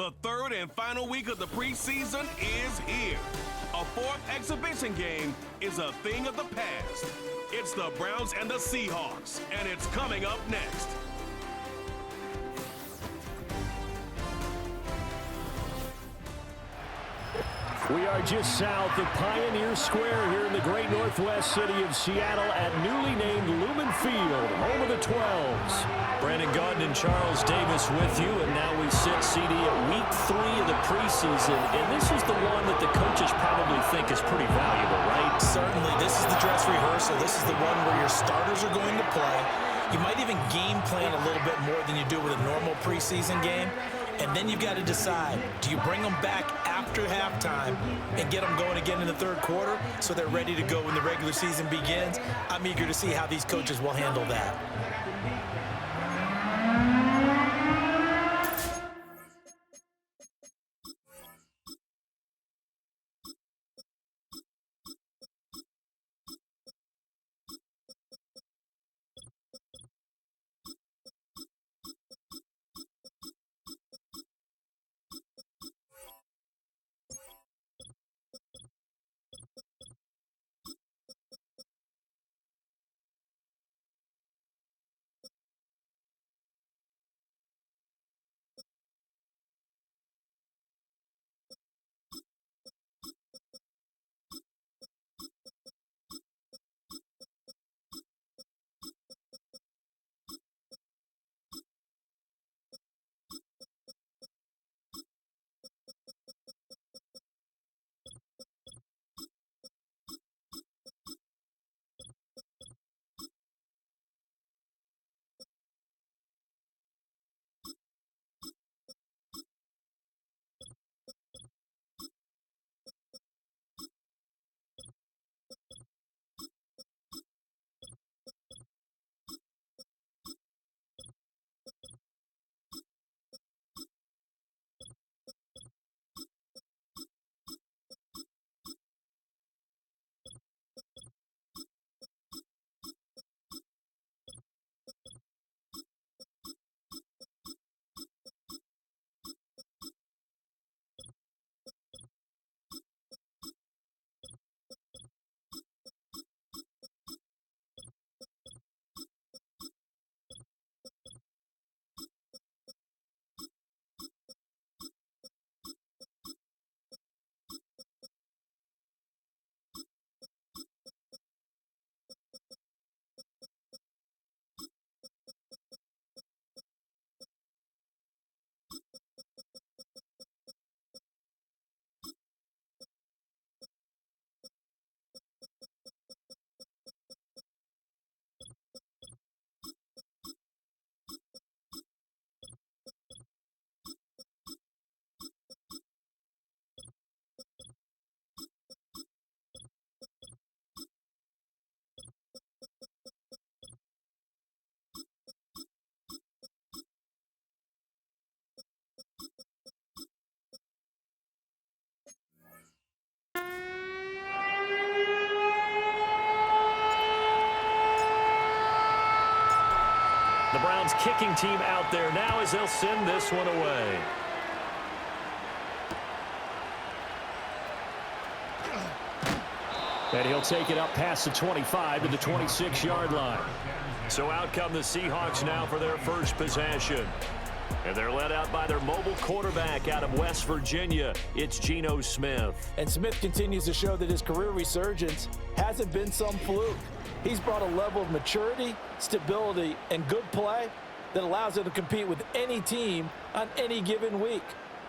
The third and final week of the preseason is here. A fourth exhibition game is a thing of the past. It's the Browns and the Seahawks, and it's coming up next. We are just south of Pioneer Square here in the great northwest city of Seattle at newly named Lumen Field, home of the 12s. Brandon Gaudin and Charles Davis with you, and now we sit CD at week 3 of the preseason, and this is the one that the coaches probably think is pretty valuable, right? Certainly. This is the dress rehearsal. This is the one where your starters are going to play. You might even game plan a little bit more than you do with a normal preseason game. And then you've got to decide, do you bring them back after halftime and get them going again in the third quarter so they're ready to go when the regular season begins? I'm eager to see how these coaches will handle that. The Browns kicking team out there now as they'll send this one away. And he'll take it up past the 25 to the 26-yard line. So out come the Seahawks now for their first possession. And they're led out by their mobile quarterback out of West Virginia. It's Geno Smith. And Smith continues to show that his career resurgence hasn't been some fluke. He's brought a level of maturity, stability, and good play that allows him to compete with any team on any given week.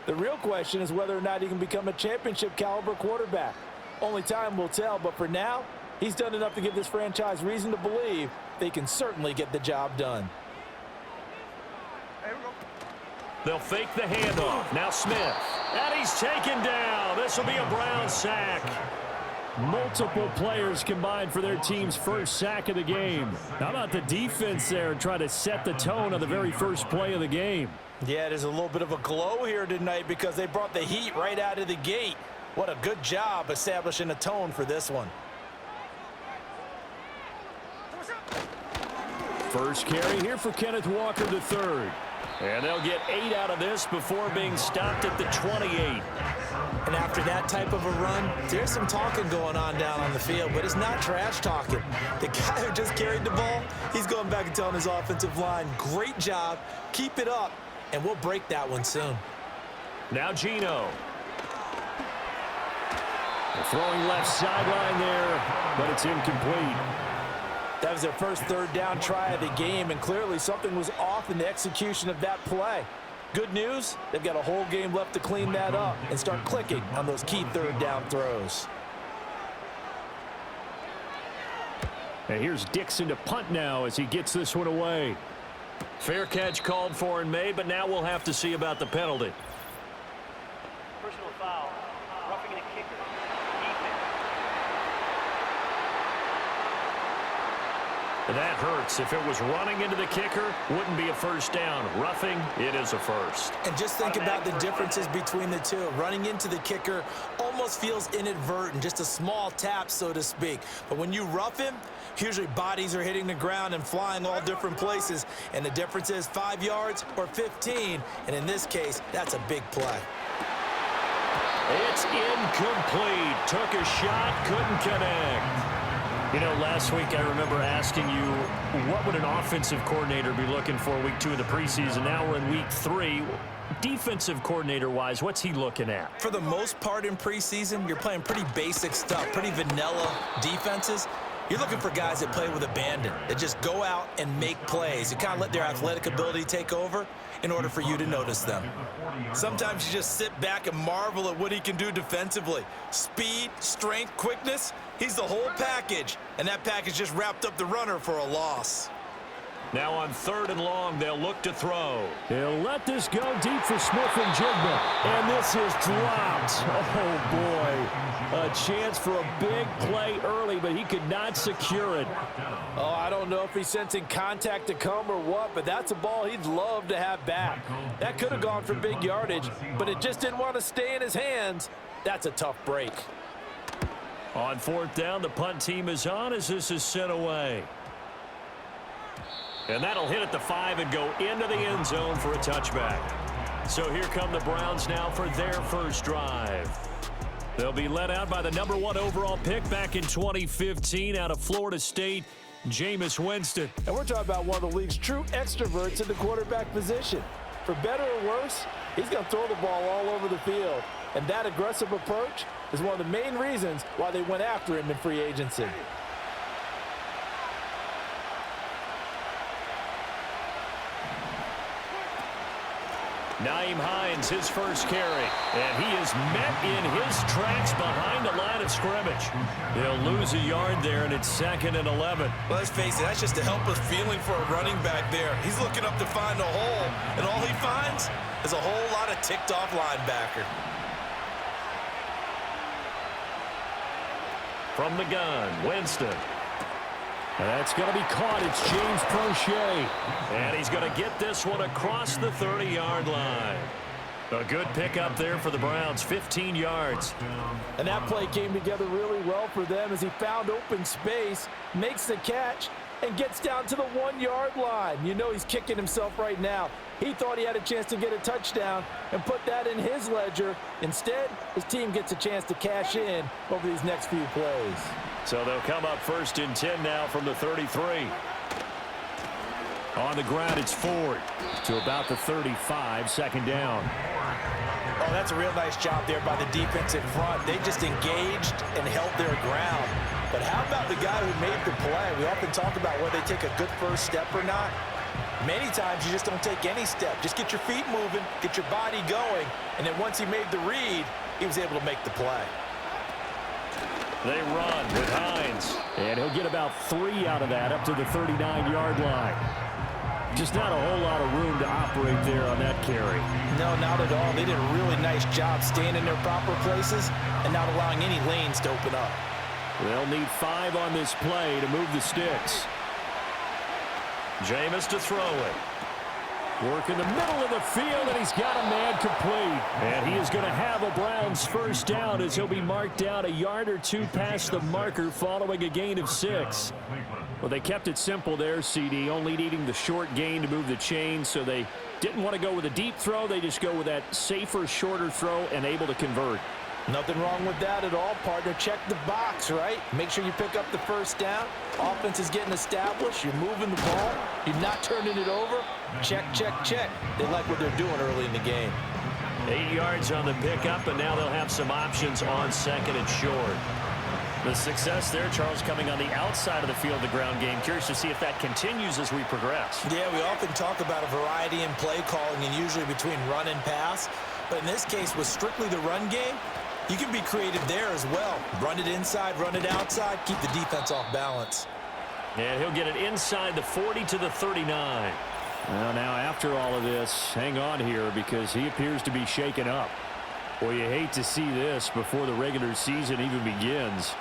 The real question is whether or not he can become a championship-caliber quarterback. Only time will tell, but for now, he's done enough to give this franchise reason to believe they can certainly get the job done. They'll fake the handoff. Now Smith. And he's taken down. This will be a Brown sack. Multiple players combined for their team's first sack of the game. How about the defense there trying to set the tone on the very first play of the game? Yeah, there's a little bit of a glow here tonight because they brought the heat right out of the gate. What a good job establishing a tone for this one. First carry here for Kenneth Walker III. And they'll get 8 out of this before being stopped at the 28. And after that type of a run, there's some talking going on down on the field, but it's not trash talking. The guy who just carried the ball, he's going back and telling his offensive line, great job, keep it up, and we'll break that one soon. Now Geno. Throwing left sideline there, but it's incomplete. That was their first third down try of the game, and clearly something was off in the execution of that play. Good news, they've got a whole game left to clean that up and start clicking on those key third down throws. And here's Dixon to punt now as he gets this one away. Fair catch called for and made, but now we'll have to see about the penalty. Personal foul, roughing a kicker. That hurts. If it was running into the kicker, wouldn't be a first down. Roughing, it is a first. And just think about the differences between the two. Running into the kicker almost feels inadvertent, just a small tap, so to speak. But when you rough him, usually bodies are hitting the ground and flying all different places. And the difference is 5 yards or 15. And in this case, that's a big play. It's incomplete. Took a shot, couldn't connect. You know, last week I remember asking you, what would an offensive coordinator be looking for week 2 of the preseason? Now we're in week 3. Defensive coordinator-wise, what's he looking at? For the most part in preseason, you're playing pretty basic stuff, pretty vanilla defenses. You're looking for guys that play with abandon, that just go out and make plays. You kind of let their athletic ability take over in order for you to notice them. Sometimes you just sit back and marvel at what he can do defensively. Speed, strength, quickness, he's the whole package. And that package just wrapped up the runner for a loss. Now on 3rd and long, they'll look to throw. He'll let this go deep for Smith and Jigba. And this is dropped. Oh, boy. A chance for a big play early, but he could not secure it. Oh, I don't know if he's sensing contact to come or what, but that's a ball he'd love to have back. That could have gone for big yardage, but it just didn't want to stay in his hands. That's a tough break. On 4th down, the punt team is on as this is sent away. And that'll hit at the 5 and go into the end zone for a touchback. So here come the Browns now for their first drive. They'll be led out by the number 1 overall pick back in 2015 out of Florida State, Jameis Winston. And we're talking about one of the league's true extroverts in the quarterback position. For better or worse, he's going to throw the ball all over the field. And that aggressive approach is one of the main reasons why they went after him in free agency. Nyheim Hines, his first carry, and he is met in his tracks behind the line of scrimmage. They'll lose a yard there, and it's 2nd and 11. Well, let's face it, that's just a helpless feeling for a running back there. He's looking up to find a hole, and all he finds is a whole lot of ticked-off linebacker. From the gun, Winston. That's going to be caught. It's James Prochet. And he's going to get this one across the 30-yard line. A good pickup there for the Browns, 15 yards. And that play came together really well for them as he found open space, makes the catch, and gets down to the 1-yard line. You know he's kicking himself right now. He thought he had a chance to get a touchdown and put that in his ledger. Instead, his team gets a chance to cash in over these next few plays. So they'll come up 1st and 10 now from the 33. On the ground, it's Ford to about the 35, 2nd down. Oh, that's a real nice job there by the defense in front. They just engaged and held their ground. But how about the guy who made the play? We often talk about whether they take a good first step or not. Many times you just don't take any step. Just get your feet moving, get your body going, and then once he made the read, he was able to make the play. They run with Hines. And he'll get about 3 out of that up to the 39-yard line. Just not a whole lot of room to operate there on that carry. No, not at all. They did a really nice job staying in their proper places and not allowing any lanes to open up. They'll need 5 on this play to move the sticks. Jameis to throw it. Work in the middle of the field, and he's got a man complete. And he is going to have a Browns first down as he'll be marked down a yard or two past the marker following a gain of 6. Well, they kept it simple there, CD, only needing the short gain to move the chain, so they didn't want to go with a deep throw. They just go with that safer, shorter throw and able to convert. Nothing wrong with that at all, partner. Check the box, right? Make sure you pick up the first down. Offense is getting established. You're moving the ball. You're not turning it over. Check, check, check. They like what they're doing early in the game. 8 yards on the pickup, and now they'll have some options on second and short. The success there, Charles, coming on the outside of the field, the ground game. Curious to see if that continues as we progress. Yeah, we often talk about a variety in play calling and usually between run and pass. But in this case, with strictly the run game, you can be creative there as well. Run it inside, run it outside, keep the defense off balance. And he'll get it inside the 40 to the 39. Well, now after all of this, hang on here because he appears to be shaken up. Well, you hate to see this before the regular season even begins.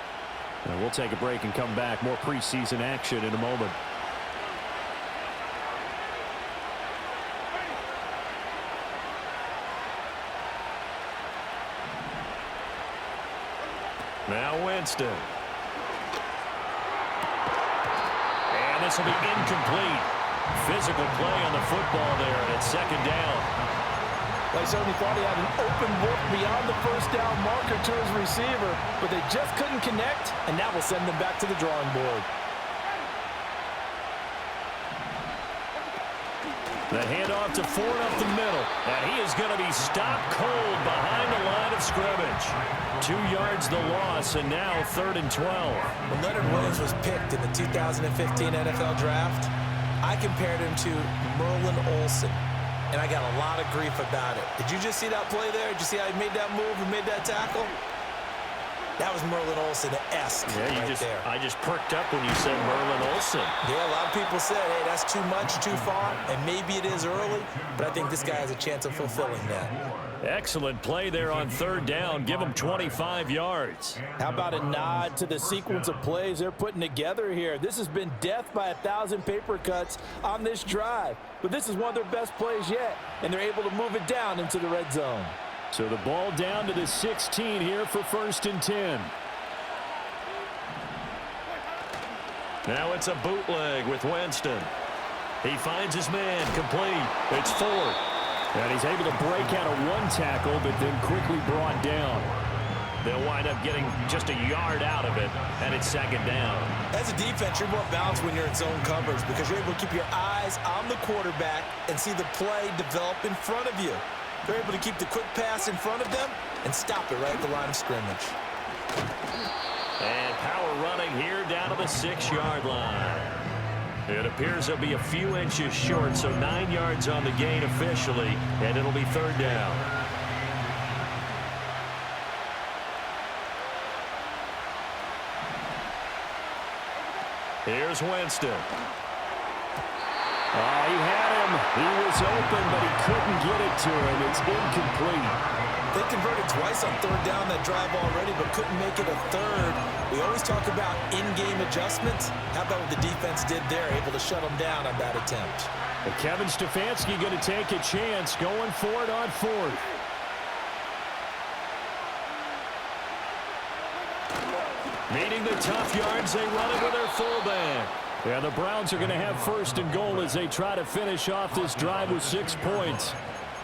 We'll take a break and come back. More preseason action in a moment. Now Winston. And this will be incomplete. Physical play on the football there, and it's second down. They certainly thought he had an open look beyond the first down marker to his receiver, but they just couldn't connect, and that will send them back to the drawing board. The handoff to Ford up the middle, and he is going to be stopped cold behind the line of scrimmage. 2 yards the loss, and now 3rd and 12. When Leonard Williams was picked in the 2015 NFL Draft, I compared him to Merlin Olsen, and I got a lot of grief about it. Did you just see that play there? Did you see how he made that move and made that tackle? That was Merlin Olsen-esque there. I just perked up when you said Merlin Olsen. Yeah, a lot of people said, hey, that's too much, too far, and maybe it is early, but I think this guy has a chance of fulfilling that. Excellent play there on 3rd down. Give him 25 yards. How about a nod to the sequence of plays they're putting together here? This has been death by 1,000 paper cuts on this drive, but this is one of their best plays yet, and they're able to move it down into the red zone. So the ball down to the 16 here for 1st and 10. Now it's a bootleg with Winston. He finds his man complete. It's Ford. And he's able to break out of one tackle, but then quickly brought down. They'll wind up getting just a yard out of it, and it's 2nd down. As a defense, you're more balanced when you're in zone coverage because you're able to keep your eyes on the quarterback and see the play develop in front of you. They're able to keep the quick pass in front of them and stop it right at the line of scrimmage. And power running here down to the 6-yard line. It appears they'll be a few inches short, so 9 yards on the gain officially, and it'll be 3rd down. Here's Winston. He had him. He was open, but he couldn't get it to him. It's incomplete. They converted twice on 3rd down that drive already, but couldn't make it a 3rd. We always talk about in-game adjustments. How about what the defense did there, able to shut them down on that attempt? But Kevin Stefanski going to take a chance, going for it on 4th. Meeting the tough yards, they run it with their fullback. Yeah, the Browns are going to have 1st and goal as they try to finish off this drive with 6 points.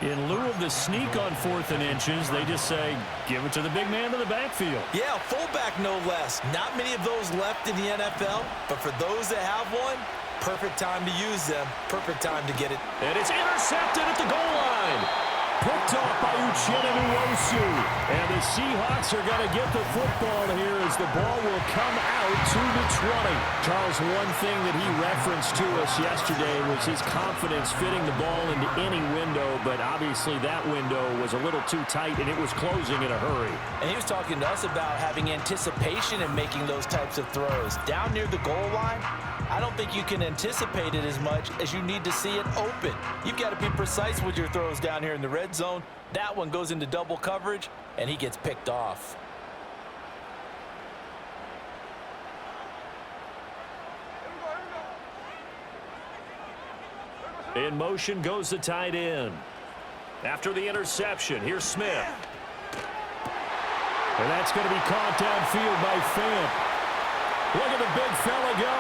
In lieu of the sneak on 4th and inches, they just say, give it to the big man in the backfield. Yeah, fullback no less. Not many of those left in the NFL, but for those that have one, perfect time to use them. Perfect time to get it. And it's intercepted at the goal line. Picked off by Uchenna Nwosu. And the Seahawks are going to get the football here as the ball will come out to the 20. Charles, one thing that he referenced to us yesterday was his confidence fitting the ball into any window, but obviously that window was a little too tight and it was closing in a hurry. And he was talking to us about having anticipation in making those types of throws. Down near the goal line, I don't think you can anticipate it as much as you need to see it open. You've got to be precise with your throws down here in the red zone. That one goes into double coverage, and he gets picked off. In motion goes the tight end. After the interception, here's Smith. And that's going to be caught downfield by Fant. Look at the big fella go.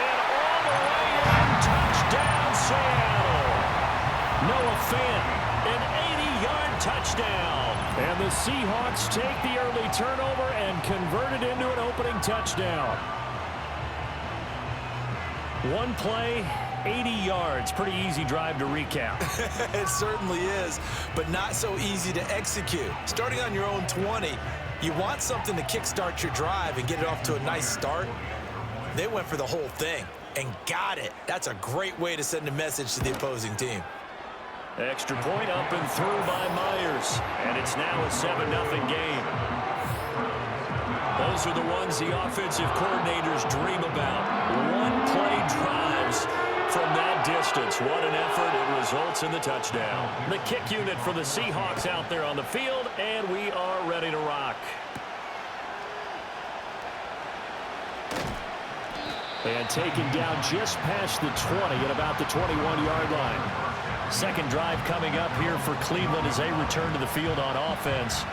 And all the way in, touchdown Seattle. Noah Fant, an 80-yard touchdown. And the Seahawks take the early turnover and convert it into an opening touchdown. One play, 80 yards. Pretty easy drive to recap. It certainly is, but not so easy to execute. Starting on your own 20, you want something to kickstart your drive and get it off to a nice start. They went for the whole thing and got it. That's a great way to send a message to the opposing team. Extra point up and through by Myers. And it's now a 7-0 game. Those are the ones the offensive coordinators dream about. One-play drives from that distance. What an effort. It results in the touchdown. The kick unit for the Seahawks out there on the field, and we are ready to rock. And taken down just past the 20 at about the 21-yard line. Second drive coming up here for Cleveland as they return to the field on offense.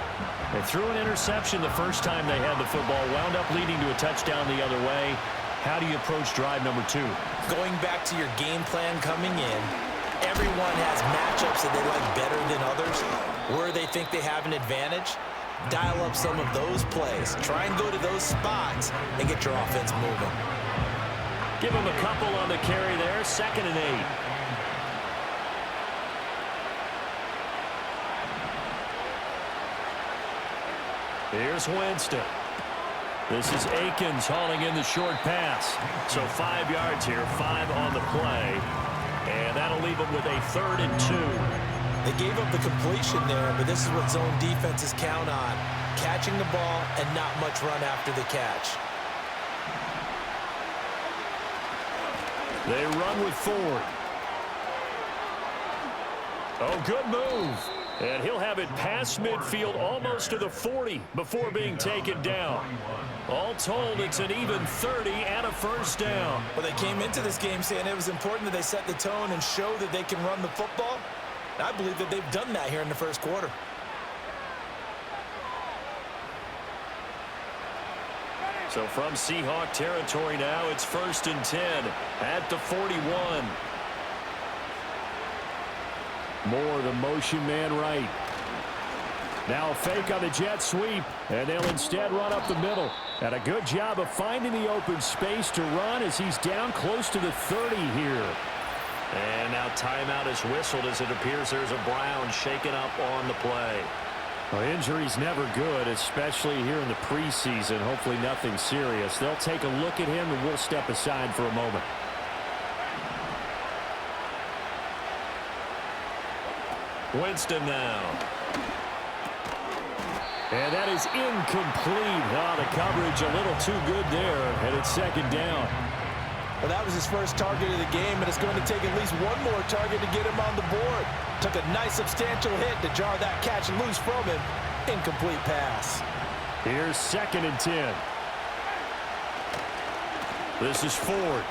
They threw an interception the first time they had the football, wound up leading to a touchdown the other way. How do you approach drive number 2? Going back to your game plan coming in, everyone has matchups that they like better than others. Where they think they have an advantage, dial up some of those plays. Try and go to those spots and get your offense moving. Give them a couple on the carry there. 2nd and 8. Here's Winston. This is Akins hauling in the short pass. So 5 yards here, 5 on the play. And that'll leave them with a 3rd and 2. They gave up the completion there, but this is what zone defenses count on. Catching the ball and not much run after the catch. They run with Ford. Oh, good move. And he'll have it past midfield almost to the 40 before being taken down. All told, it's an even 30 and a first down. Well, they came into this game saying it was important that they set the tone and show that they can run the football. I believe that they've done that here in the first quarter. So from Seahawk territory now, it's 1st and 10 at the 41. Moore, the motion man right. Now a fake on the jet sweep, and they'll instead run up the middle. And a good job of finding the open space to run as he's down close to the 30 here. And now timeout is whistled as it appears there's a Brown shaken up on the play. Well, injury's never good, especially here in the preseason. Hopefully nothing serious. They'll take a look at him, and we'll step aside for a moment. Winston now. And that is incomplete. Oh, the coverage a little too good there, and it's 2nd down. Well, that was his first target of the game, and it's going to take at least one more target to get him on the board. Took a nice substantial hit to jar that catch loose from him. Incomplete pass. Here's 2nd and 10. This is Ford.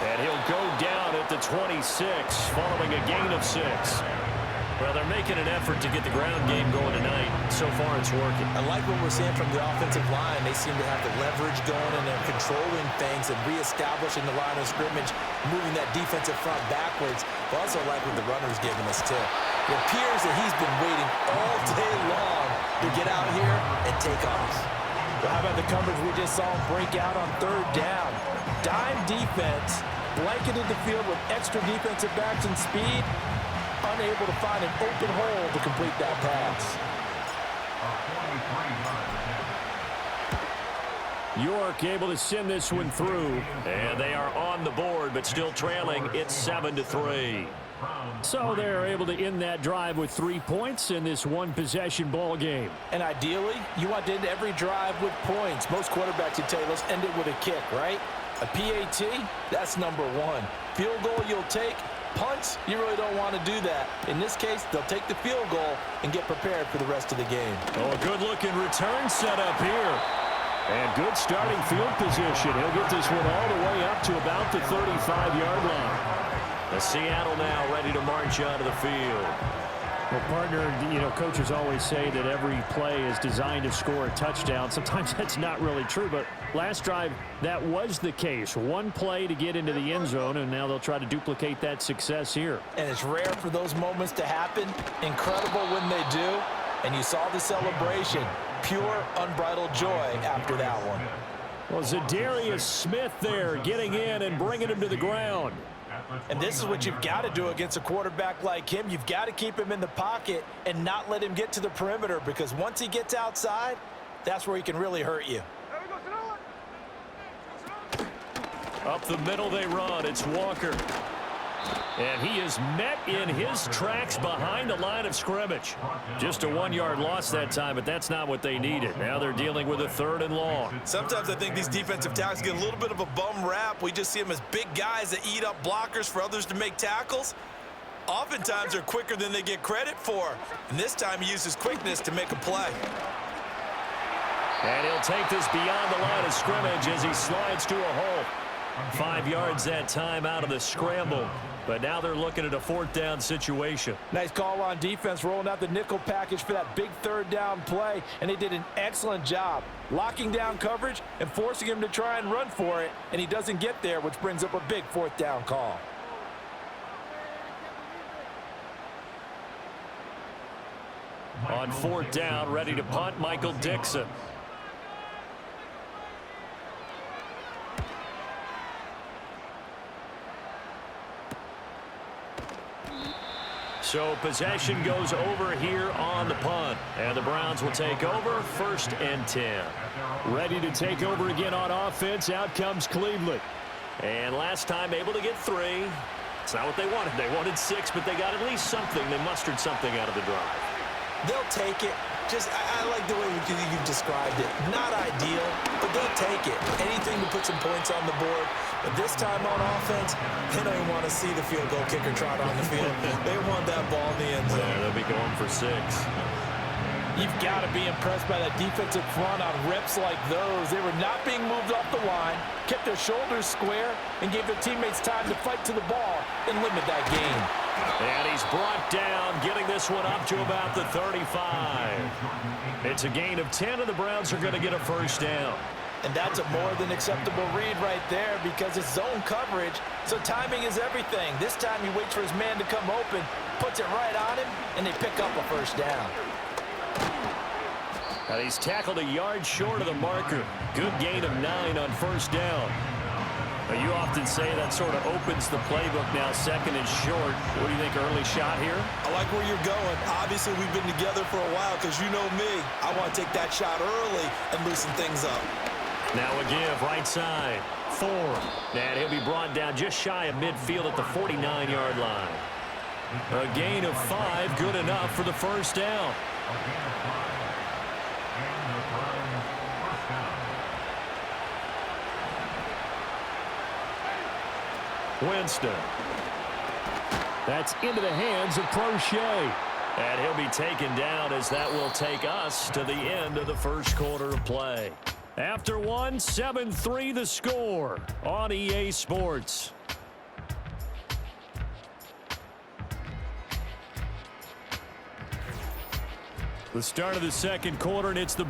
And he'll go down at the 26 following a gain of 6. Well, they're making an effort to get the ground game going tonight. So far, it's working. I like what we're seeing from the offensive line. They seem to have the leverage going and they're controlling things and reestablishing the line of scrimmage, moving that defensive front backwards. But also like what the runner's giving us, too. It appears that he's been waiting all day long to get out here and take off. Well, how about the coverage we just saw him break out on 3rd down? Dime defense, blanketed the field with extra defensive backs and speed, unable to find an open hole to complete that pass. York able to send this one through. And they are on the board, but still trailing. It's 7-3. So they're able to end that drive with 3 points in this one-possession ball game. And ideally, you want to end every drive with points. Most quarterbacks would tell you, let's end it with a kick, right? A PAT, that's number 1. Field goal you'll take. Punts, you really don't want to do that. In this case, they'll take the field goal and get prepared for the rest of the game. Oh, a good-looking return setup here. And good starting field position. He'll get this one all the way up to about the 35-yard line. The Seattle now ready to march out of the field. Well, partner, coaches always say that every play is designed to score a touchdown. Sometimes that's not really true, but last drive, that was the case. One play to get into the end zone, and now they'll try to duplicate that success here. And it's rare for those moments to happen. Incredible when they do. And you saw the celebration. Pure, unbridled joy after that one. Well, Zadarius Smith there getting in and bringing him to the ground. And this is what you've got to do against a quarterback like him. You've got to keep him in the pocket and not let him get to the perimeter, because once he gets outside, that's where he can really hurt you. Up the middle they run. It's Walker. And he is met in his tracks behind the line of scrimmage. Just a 1-yard loss that time, but that's not what they needed. Now they're dealing with a 3rd and long. Sometimes I think these defensive tackles get a little bit of a bum rap. We just see them as big guys that eat up blockers for others to make tackles. Oftentimes they're quicker than they get credit for. And this time he uses quickness to make a play. And he'll take this beyond the line of scrimmage as he slides to a hole. 5 yards that time out of the scramble. But now they're looking at a 4th down situation. Nice call on defense, rolling out the nickel package for that big 3rd down play, and they did an excellent job locking down coverage and forcing him to try and run for it, and he doesn't get there, which brings up a big 4th down call. On 4th down, ready to punt, Michael Dixon. So possession goes over here on the punt. And the Browns will take over 1st and 10. Ready to take over again on offense. Out comes Cleveland. And last time able to get 3. It's not what they wanted. They wanted 6, but they got at least something. They mustered something out of the drive. They'll take it. I like the way you described it. Not ideal, but they'll take it. Anything to put some points on the board. But this time on offense, they don't even want to see the field goal kicker trot on the field. They want that ball in the end zone. Yeah, they'll be going for 6. You've got to be impressed by that defensive front on reps like those. They were not being moved off the line, kept their shoulders square, and gave their teammates time to fight to the ball and limit that gain. And he's brought down, getting this one up to about the 35. It's a gain of 10, and the Browns are going to get a 1st down. And that's a more than acceptable read right there, because it's zone coverage, so timing is everything. This time he waits for his man to come open, puts it right on him, and they pick up a 1st down. And he's tackled a yard short of the marker. Good gain of 9 on 1st down. Now, you often say that sort of opens the playbook now, 2nd and short. What do you think, early shot here? I like where you're going. Obviously, we've been together for a while, because you know me. I want to take that shot early and loosen things up. Now a give, right side. 4. And he'll be brought down just shy of midfield at the 49-yard line. A gain of 5, good enough for the 1st down. Winston. That's into the hands of Prochet. And he'll be taken down as that will take us to the end of the 1st quarter of play. After 1, 7-3 the score on EA Sports. The start of the 2nd quarter, and it's the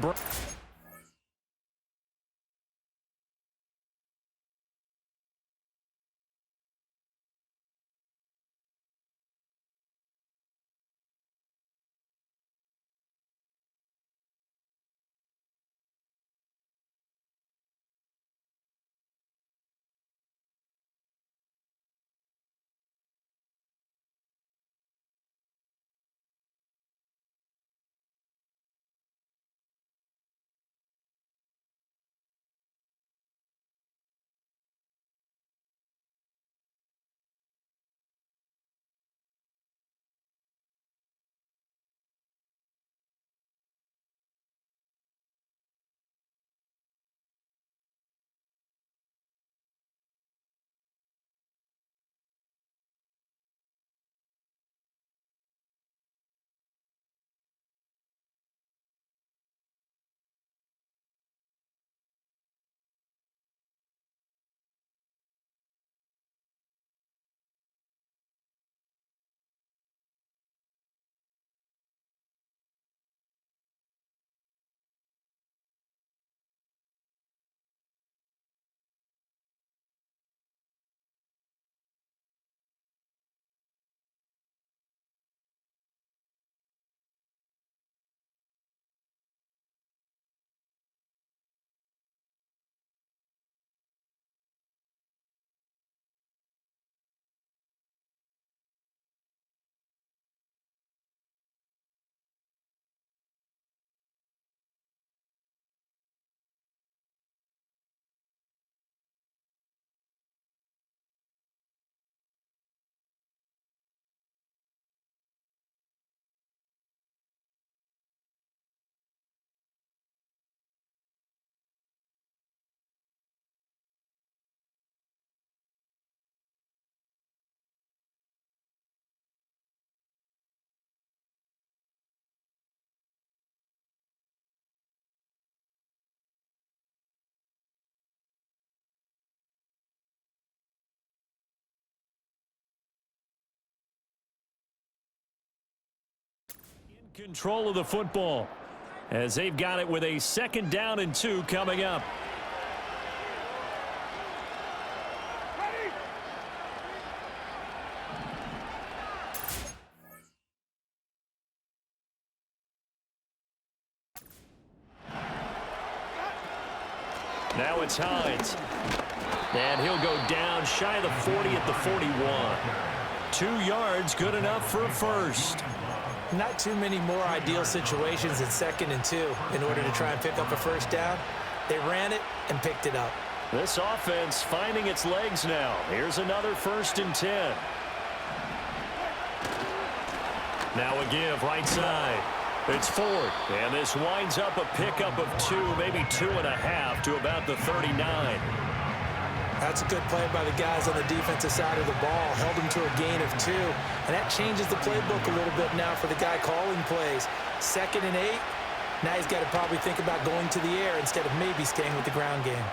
Control of the football as they've got it with a 2nd down and 2 coming up. Now it's Hines. And he'll go down shy of the 40 at the 41. 2 yards, good enough for a first. Not too many more ideal situations in 2nd and 2 in order to try and pick up a first down. They ran it and picked it up. This offense finding its legs now. Here's another 1st and 10. Now a give right side. It's Ford, and this winds up a pickup of 2, maybe 2.5 to about the 39. That's a good play by the guys on the defensive side of the ball. Held him to a gain of 2, and that changes the playbook a little bit now for the guy calling plays. 2nd and 8. Now he's got to probably think about going to the air instead of maybe staying with the ground game.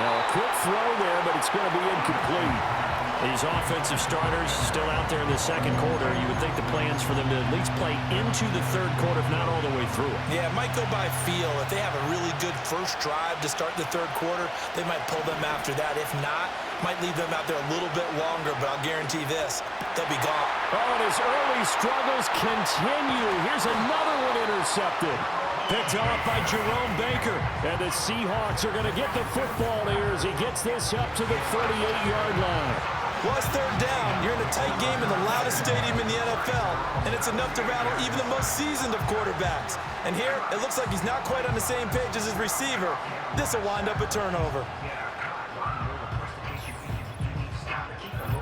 Now a quick throw there, but it's going to be incomplete. These offensive starters still out there in the 2nd quarter. You would think the plan's for them to at least play into the 3rd quarter, if not all the way through it. Yeah, it might go by feel. If they have a really good first drive to start the 3rd quarter, they might pull them after that. If not, might leave them out there a little bit longer, but I'll guarantee this, they'll be gone. Oh, and his early struggles continue. Here's another one intercepted. Picked off by Jerome Baker. And the Seahawks are going to get the football here as he gets this up to the 38-yard line. Well, it's 3rd down. You're in a tight game in the loudest stadium in the NFL, and it's enough to rattle even the most seasoned of quarterbacks. And here, it looks like he's not quite on the same page as his receiver. This will wind up a turnover.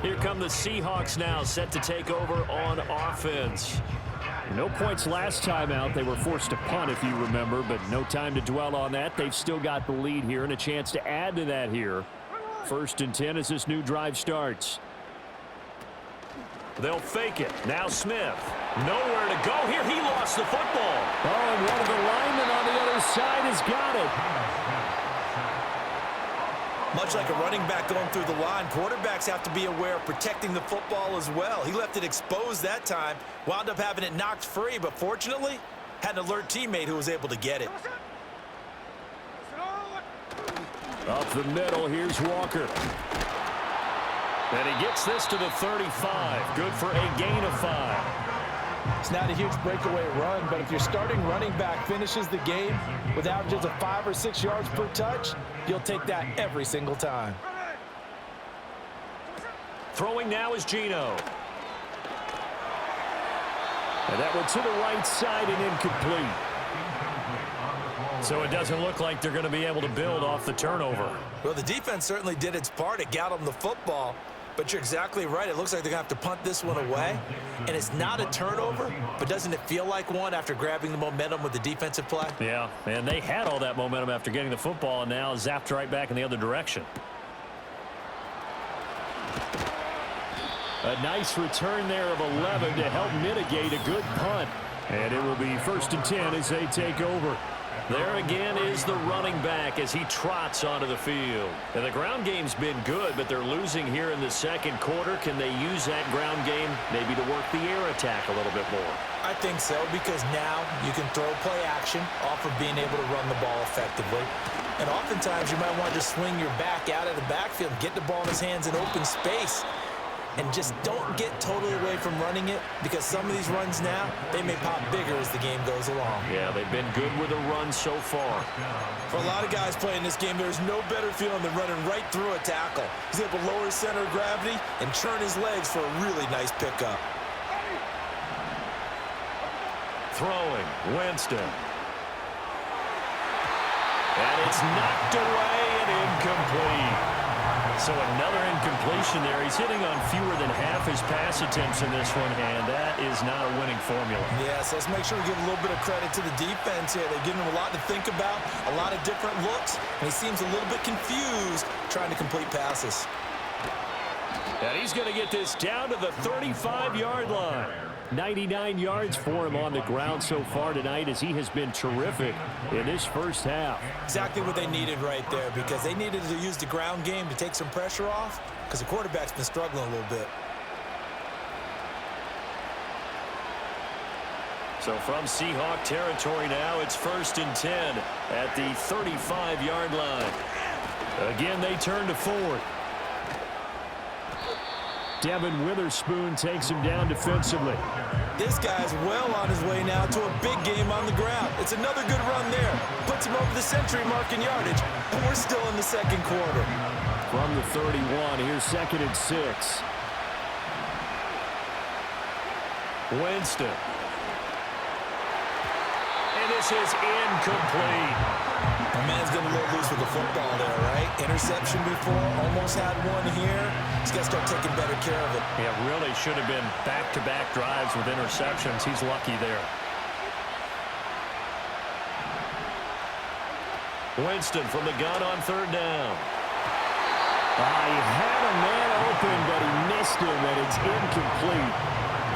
Here come the Seahawks now, set to take over on offense. No points last time out. They were forced to punt, if you remember, but no time to dwell on that. They've still got the lead here and a chance to add to that here. 1st and 10 as this new drive starts. They'll fake it. Now Smith. Nowhere to go here. He lost the football. Oh, and one of the linemen on the other side has got it. Much like a running back going through the line, quarterbacks have to be aware of protecting the football as well. He left it exposed that time, wound up having it knocked free, but fortunately, had an alert teammate who was able to get it. Up the middle, here's Walker. And he gets this to the 35. Good for a gain of 5. It's not a huge breakaway run, but if your starting running back finishes the game with averages of 5 or 6 yards per touch, you'll take that every single time. Throwing now is Geno. And that one to the right side and incomplete. So it doesn't look like they're going to be able to build off the turnover. Well, the defense certainly did its part. It got them the football. But you're exactly right. It looks like they're going to have to punt this one away. And it's not a turnover, but doesn't it feel like one after grabbing the momentum with the defensive play? Yeah, and they had all that momentum after getting the football and now zapped right back in the other direction. A nice return there of 11 to help mitigate a good punt. And it will be 1st and 10 as they take over. There again is the running back as he trots onto the field. And the ground game's been good, but they're losing here in the 2nd quarter. Can they use that ground game maybe to work the air attack a little bit more? I think so, because now you can throw play action off of being able to run the ball effectively. And oftentimes you might want to swing your back out of the backfield, get the ball in his hands in open space. And just don't get totally away from running it, because some of these runs now, they may pop bigger as the game goes along. Yeah, they've been good with a run so far. For a lot of guys playing this game, there's no better feeling than running right through a tackle. He's able to lower his center of gravity and churn his legs for a really nice pickup. Throwing, Winston. And it's knocked away and incomplete. So another incompletion there. He's hitting on fewer than half his pass attempts in this one, and that is not a winning formula. Yeah, so let's make sure we give a little bit of credit to the defense here. They're giving him a lot to think about, a lot of different looks, and he seems a little bit confused trying to complete passes. And he's going to get this down to the 35-yard line. 99 yards for him on the ground so far tonight as he has been terrific in this first half. Exactly what they needed right there, because they needed to use the ground game to take some pressure off, because the quarterback's been struggling a little bit. So from Seahawk territory now, it's 1st and 10 at the 35-yard line. Again, they turn to Ford. Devin Witherspoon takes him down defensively. This guy's well on his way now to a big game on the ground. It's another good run there. Puts him over the century mark in yardage, and we're still in the second quarter. From the 31, here's 2nd and 6. Winston. And this is incomplete. The man's getting a little loose with the football there, right? Interception before, almost had one here. He's got to start taking better care of it. Yeah, really should have been back-to-back drives with interceptions. He's lucky there. Winston from the gun on 3rd down. He had a man open, but he missed him, and it's incomplete.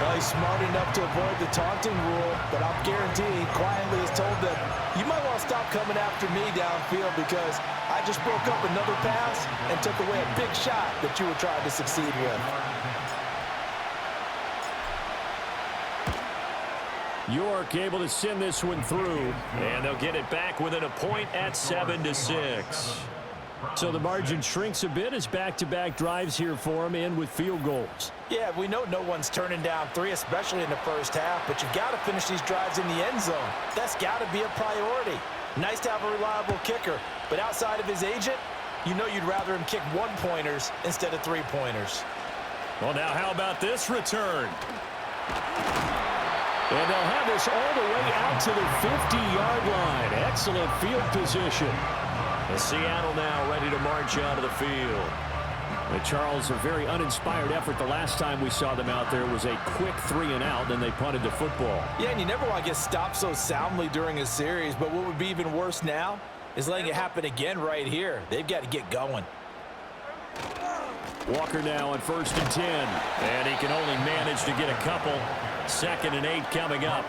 Well, he's smart enough to avoid the taunting rule, but I'll guarantee he quietly has told them, you might want to stop coming after me downfield because I just broke up another pass and took away a big shot that you were trying to succeed with. York able to send this one through. And they'll get it back within a point at 7-6. So the margin shrinks a bit as back-to-back drives here for him, and with field goals. Yeah, we know no one's turning down 3, especially in the first half, but you've got to finish these drives in the end zone. That's got to be a priority. Nice to have a reliable kicker, but outside of his agent, you know you'd rather him kick 1-pointers instead of 3-pointers. Well, now how about this return? And they'll have this all the way out to the 50-yard line. Excellent field position. And Seattle now ready to march out of the field. Charles, a very uninspired effort. The last time we saw them out there was a quick 3-and-out, then they punted the football. Yeah, and you never want to get stopped so soundly during a series, but what would be even worse now is letting it happen again right here. They've got to get going. Walker now on 1st and 10. And he can only manage to get a couple. 2nd and 8 coming up.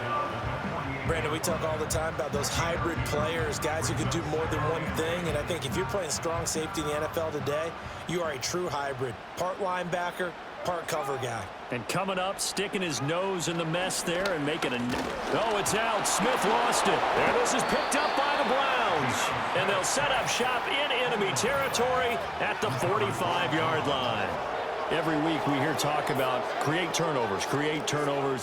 Brandon, we talk all the time about those hybrid players, guys who can do more than one thing, and I think if you're playing strong safety in the NFL today, you are a true hybrid. Part linebacker, part cover guy. And coming up, sticking his nose in the mess there and making a... Oh, it's out. Smith lost it. And this is picked up by the Browns. And they'll set up shop in enemy territory at the 45-yard line. Every week we hear talk about create turnovers.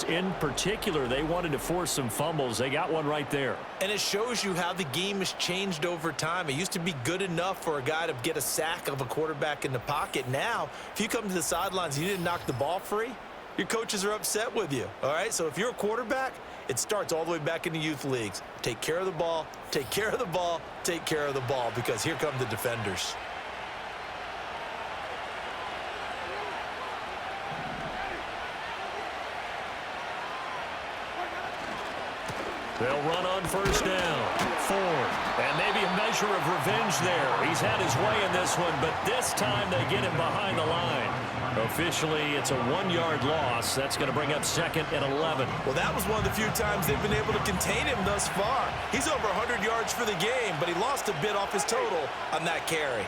In particular, they wanted to force some fumbles. They got one right there. And it shows you how the game has changed over time. It used to be good enough for a guy to get a sack of a quarterback in the pocket. Now, if you come to the sidelines and you didn't knock the ball free, your coaches are upset with you. All right, so if you're a quarterback, it starts all the way back in the youth leagues. Take care of the ball, take care of the ball, take care of the ball, because here come the defenders. They'll run on 1st down. Ford. And maybe a measure of revenge there. He's had his way in this one, but this time they get him behind the line. Officially, it's a 1-yard loss. That's going to bring up 2nd and 11. Well, that was one of the few times they've been able to contain him thus far. He's over 100 yards for the game, but he lost a bit off his total on that carry.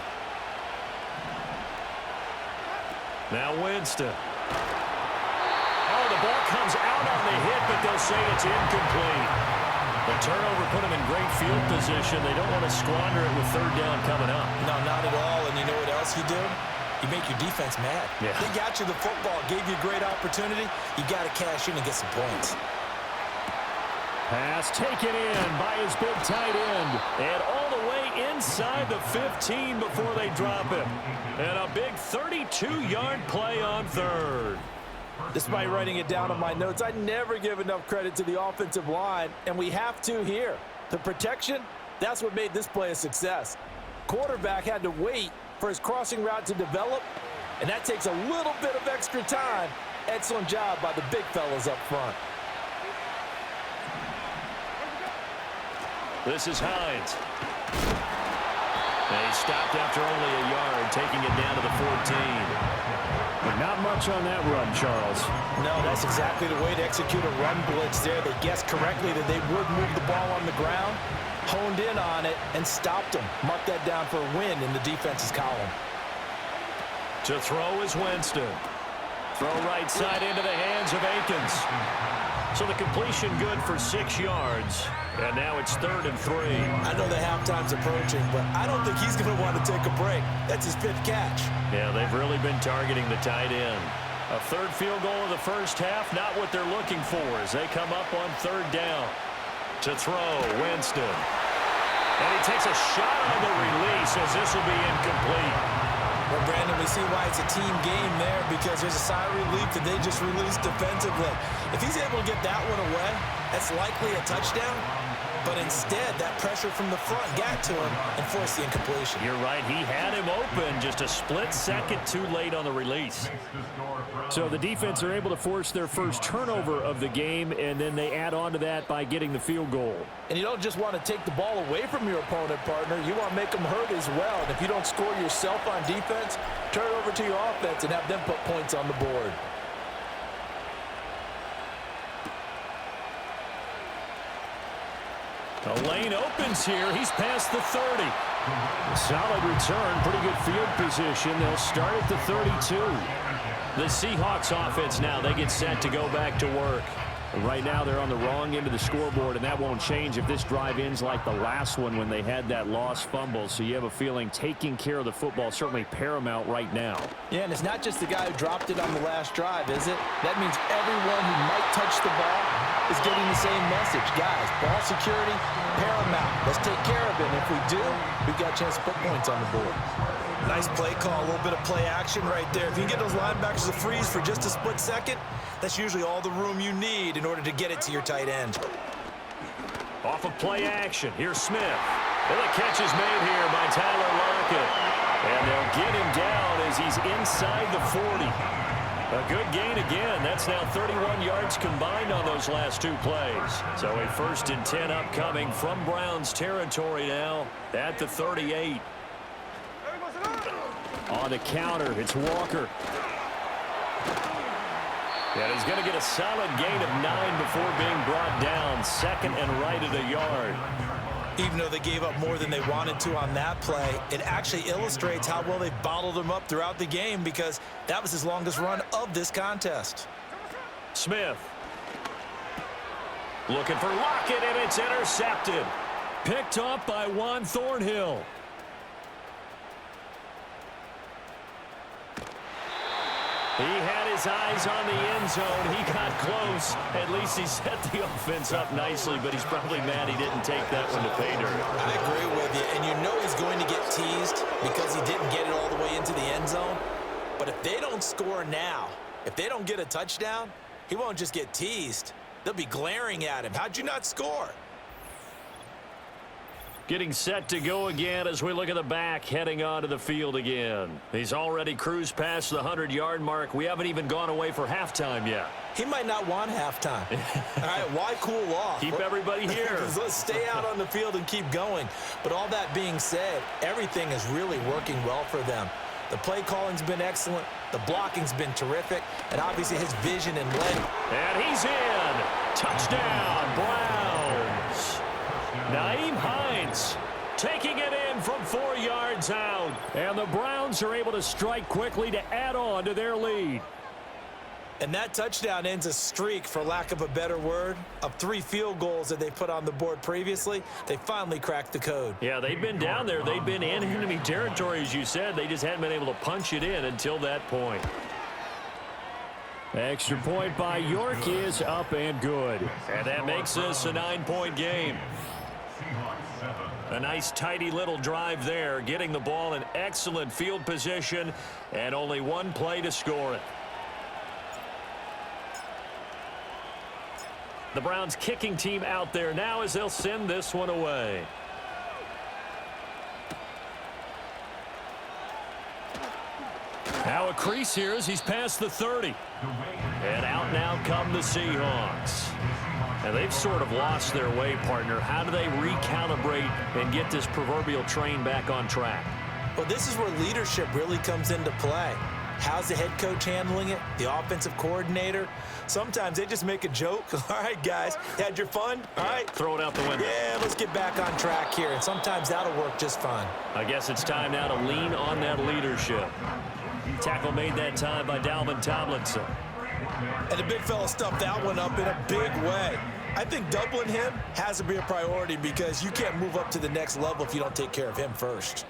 Now Winston. Oh, the ball comes out on the hit, but they'll say it's incomplete. The turnover put them in great field position. They don't want to squander it with 3rd down coming up. No, not at all. And you know what else you do? You make your defense mad. Yeah. They got you the football, gave you a great opportunity. You got to cash in and get some points. Pass taken in by his big tight end. And all the way inside the 15 before they drop him. And a big 32-yard play on 3rd. Despite writing it down on my notes, I never give enough credit to the offensive line, and we have to here. The protection, that's what made this play a success. Quarterback had to wait for his crossing route to develop, and that takes a little bit of extra time. Excellent job by the big fellas up front. This is Hines. They stopped after only a yard, taking it down to the 14. But not much on that run, Charles. No, that's exactly the way to execute a run blitz there. They guessed correctly that they would move the ball on the ground, honed in on it, and stopped them. Mark that down for a win in the defense's column. To throw is Winston. Throw right side into the hands of Akins. So the completion good for 6 yards. And now it's 3rd and 3. I know the halftime's approaching, but I don't think he's going to want to take a break. That's his 5th catch. Yeah, they've really been targeting the tight end. A 3rd field goal of the first half, not what they're looking for as they come up on 3rd down. To throw, Winston. And he takes a shot on the release as this will be incomplete. Well, Brandon, we see why it's a team game there because there's a sigh of relief that they just released defensively. If he's able to get that one away, that's likely a touchdown. But instead, that pressure from the front got to him and forced the incompletion. You're right. He had him open just a split second too late on the release. So the defense are able to force their first turnover of the game, and then they add on to that by getting the field goal. And you don't just want to take the ball away from your opponent, partner. You want to make them hurt as well. And if you don't score yourself on defense, turn it over to your offense and have them put points on the board. The lane opens here. He's past the 30. Solid return. Pretty good field position. They'll start at the 32. The Seahawks offense now, they get set to go back to work. Right now they're on the wrong end of the scoreboard, and that won't change if this drive ends like the last one when they had that lost fumble. So you have a feeling taking care of the football is certainly paramount right now. Yeah, and it's not just the guy who dropped it on the last drive, is it? That means everyone who might touch the ball is getting the same message. Guys, ball security, paramount. Let's take care of it. And if we do, we've got a chance to put points on the board. Nice play call, a little bit of play action right there. If you can get those linebackers to freeze for just a split second, that's usually all the room you need in order to get it to your tight end. Off of play action, here's Smith. And the catch is made here by Tyler Lockett. And they'll get him down as he's inside the 40. A good gain again. That's now 31 yards combined on those last 2 plays. So a 1st and 10 upcoming from Browns territory now at the 38. On the counter, it's Walker. And he's going to get a solid gain of 9 before being brought down. 2nd and right at a yard. Even though they gave up more than they wanted to on that play, it actually illustrates how well they've bottled them up throughout the game because that was his longest run of this contest. Smith. Looking for Lockett, and it's intercepted. Picked off by Juan Thornhill. He had his eyes on the end zone. He got close. At least he set the offense up nicely, but he's probably mad he didn't take that one to pay dirt. I agree with you, and you know he's going to get teased because he didn't get it all the way into the end zone. But if they don't score now, if they don't get a touchdown, he won't just get teased. They'll be glaring at him. How'd you not score? Getting set to go again as we look at the back heading onto the field again. He's already cruised past the 100-yard mark. We haven't even gone away for halftime yet. He might not want halftime. All right, why cool off? Keep everybody here. Let's stay out on the field and keep going. But all that being said, everything is really working well for them. The play calling's been excellent. The blocking's been terrific. And obviously his vision and length. And he's in. Touchdown, Browns. Nyheim Hines taking it in from 4 yards out. And the Browns are able to strike quickly to add on to their lead. And that touchdown ends a streak, for lack of a better word, of 3 field goals that they put on the board previously. They finally cracked the code. Yeah, they've been down there. They've been in enemy territory, as you said. They just hadn't been able to punch it in until that point. Extra point by York is up and good. And that makes this a 9-point game. A nice, tidy little drive there, getting the ball in excellent field position, and only 1 play to score it. The Browns kicking team out there now as they'll send this one away. Now a crease here as he's past the 30. And out now come the Seahawks. And they've sort of lost their way, partner. How do they recalibrate and get this proverbial train back on track? Well, this is where leadership really comes into play. How's the head coach handling it? The offensive coordinator? Sometimes they just make a joke. All right, guys, had your fun? All right. Throw it out the window. Yeah, let's get back on track here. And sometimes that'll work just fine. I guess it's time now to lean on that leadership. Tackle made that time by Dalvin Tomlinson. And the big fella stuffed that one up in a big way. I think doubling him has to be a priority because you can't move up to the next level if you don't take care of him first.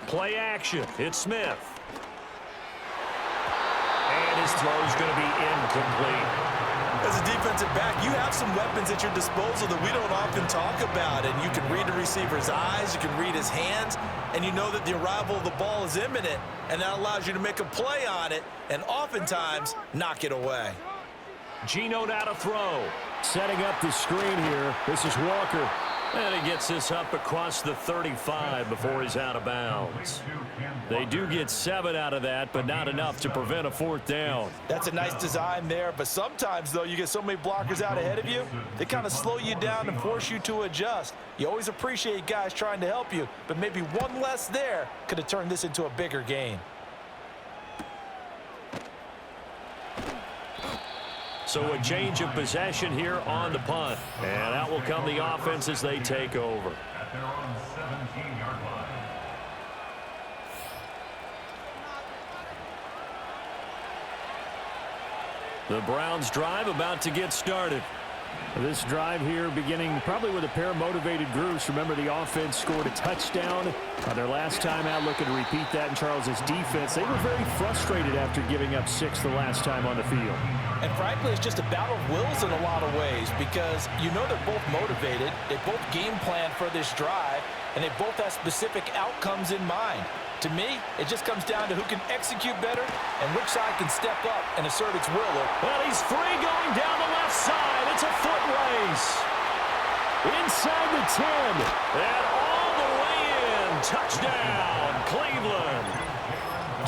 Play action. It's Smith. And his throw's going to be incomplete. As a defensive back, you have some weapons at your disposal that we don't often talk about. And you can read the receiver's eyes, you can read his hands, and you know that the arrival of the ball is imminent, and that allows you to make a play on it and oftentimes knock it away. Geno now to throw. Setting up the screen here. This is Walker. And he gets this up across the 35 before he's out of bounds. They do get 7 out of that, but not enough to prevent a 4th down. That's a nice design there, but sometimes, though, you get so many blockers out ahead of you, they kind of slow you down and force you to adjust. You always appreciate guys trying to help you, but maybe one less there could have turned this into a bigger gain. So a change of possession here on the punt. And out will come the offense as they take over. At their own 17-yard line. The Browns drive about to get started. This drive here beginning probably with a pair of motivated groups. Remember, the offense scored a touchdown on their last time out, looking to repeat that in Charles's defense. They were very frustrated after giving up 6 the last time on the field. And frankly, it's just a battle of wills in a lot of ways because you know they're both motivated, they both game plan for this drive, and they both have specific outcomes in mind. To me, it just comes down to who can execute better and which side can step up and assert its will. Well, he's free going down the left side. It's a foot race. Inside the 10. And all the way in. Touchdown, Cleveland.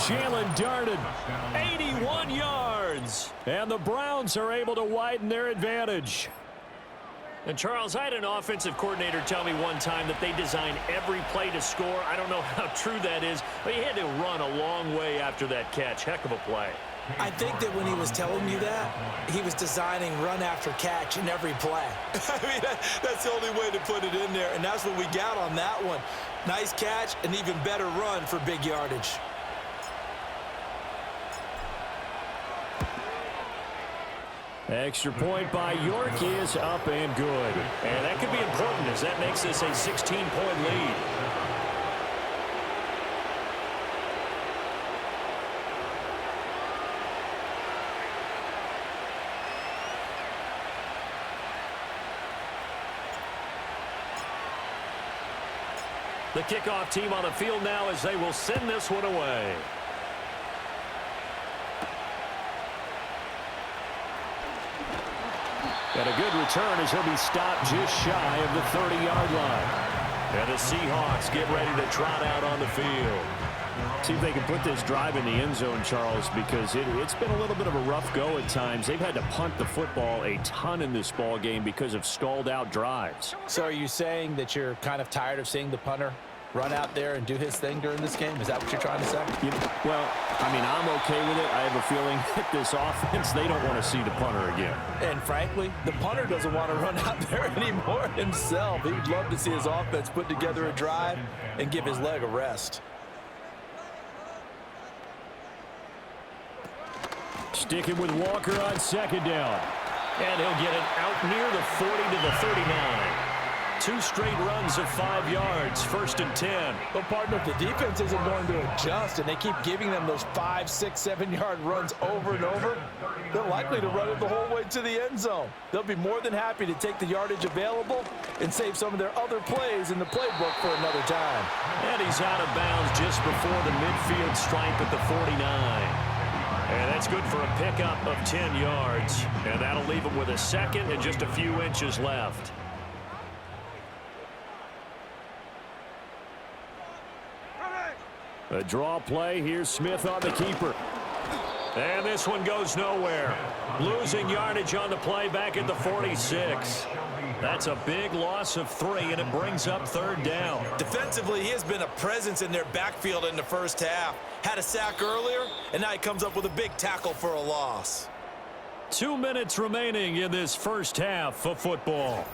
Jalen darted 81 yards. And the Browns are able to widen their advantage. And, Charles, I had an offensive coordinator tell me one time that they design every play to score. I don't know how true that is, but he had to run a long way after that catch. Heck of a play. I think that when he was telling you that, he was designing run after catch in every play. I mean, that's the only way to put it in there, and that's what we got on that one. Nice catch, an even better run for big yardage. Extra point by York is up and good. And that could be important as that makes this a 16-point lead. The kickoff team on the field now as they will send this one away. And a good return as he'll be stopped just shy of the 30-yard line. And the Seahawks get ready to trot out on the field. See if they can put this drive in the end zone, Charles, because it's been a little bit of a rough go at times. They've had to punt the football a ton in this ball game because of stalled-out drives. So are you saying that you're kind of tired of seeing the punter run out there and do his thing during this game? Is that what you're trying to say? Well, I mean, I'm okay with it. I have a feeling that this offense, they don't want to see the punter again. And frankly, the punter doesn't want to run out there anymore himself. He would love to see his offense put together a drive and give his leg a rest. Sticking with Walker on second down. And he'll get it out near the 40 to the 39. 2 straight runs of 5 yards, 1st and 10. But, partner, if the defense isn't going to adjust and they keep giving them those 5, 6, 7-yard runs over and over, they're likely to run it the whole way to the end zone. They'll be more than happy to take the yardage available and save some of their other plays in the playbook for another time. And he's out of bounds just before the midfield stripe at the 49. And that's good for a pickup of 10 yards. And that'll leave him with a second and just a few inches left. A draw play. Here's Smith on the keeper. And this one goes nowhere. Losing yardage on the play back at the 46. That's a big loss of 3, and it brings up 3rd down. Defensively, he has been a presence in their backfield in the first half. Had a sack earlier, and now he comes up with a big tackle for a loss. 2 minutes remaining in this first half of football.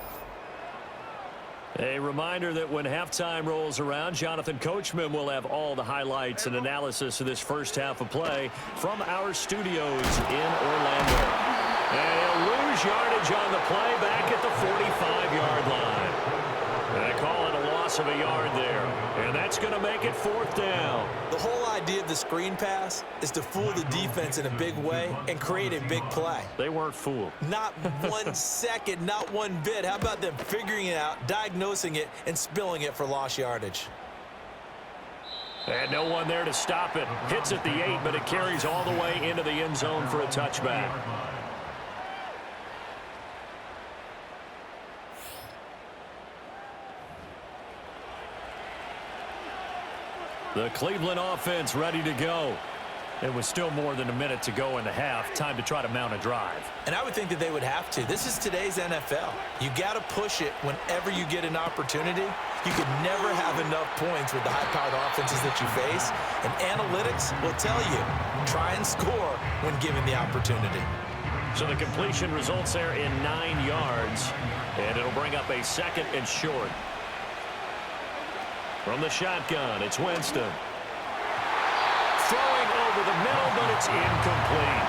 A reminder that when halftime rolls around, Jonathan Coachman will have all the highlights and analysis of this first half of play from our studios in Orlando. And he'll lose yardage on the play back at the 45-yard line. They call it a loss of a yard there, and that's going to make it 4th down. The whole idea of the screen pass is to fool the defense in a big way and create a big play. They weren't fooled. Not 1 second, not one bit. How about them figuring it out, diagnosing it, and spilling it for lost yardage? And no one there to stop it. Hits at the 8, but it carries all the way into the end zone for a touchback. The Cleveland offense ready to go. It was still more than a minute to go in the half. Time to try to mount a drive. And I would think that they would have to. This is today's NFL. You got to push it whenever you get an opportunity. You could never have enough points with the high-powered offenses that you face. And analytics will tell you, try and score when given the opportunity. So the completion results there in 9 yards. And it'll bring up a 2nd and short. From the shotgun, it's Winston. Throwing over the middle, but it's incomplete.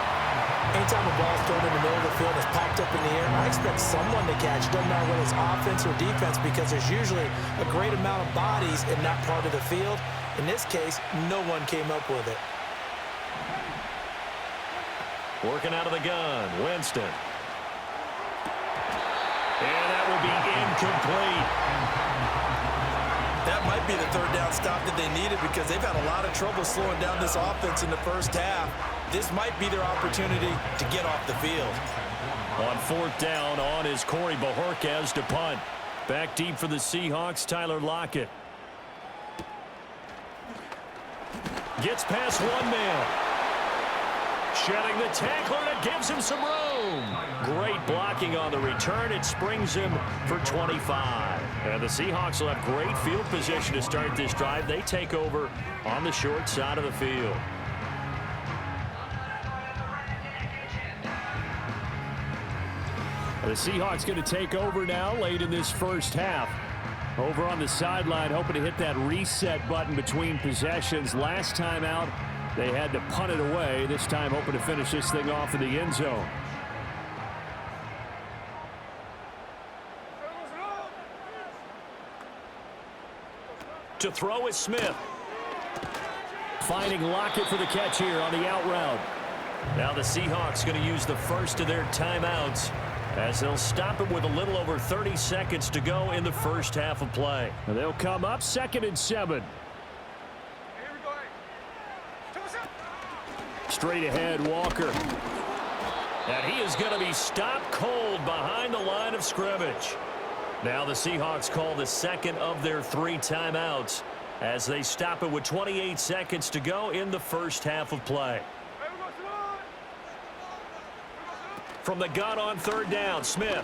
Anytime a ball's thrown in the middle of the field and it's popped up in the air, I expect someone to catch. Doesn't matter whether it's offense or defense, because there's usually a great amount of bodies in that part of the field. In this case, no one came up with it. Working out of the gun, Winston. And that will be incomplete. That might be the 3rd down stop that they needed, because they've had a lot of trouble slowing down this offense in the first half. This might be their opportunity to get off the field. On 4th down, on is Corey Bojorquez to punt. Back deep for the Seahawks, Tyler Lockett. Gets past one man. Shedding the tackler, and it gives him some room. Great blocking on the return. It springs him for 25. And the Seahawks will have great field position to start this drive. They take over on the short side of the field. The Seahawks going to take over now late in this first half. Over on the sideline, hoping to hit that reset button between possessions. Last time out, they had to punt it away. This time hoping to finish this thing off in the end zone. To throw is Smith. Finding Lockett for the catch here on the out route. Now the Seahawks going to use the first of their timeouts as they'll stop it with a little over 30 seconds to go in the first half of play. And they'll come up 2nd and 7. Straight ahead, Walker. And he is going to be stopped cold behind the line of scrimmage. Now the Seahawks call the 2nd of their 3 timeouts as they stop it with 28 seconds to go in the first half of play. From the gun on 3rd down, Smith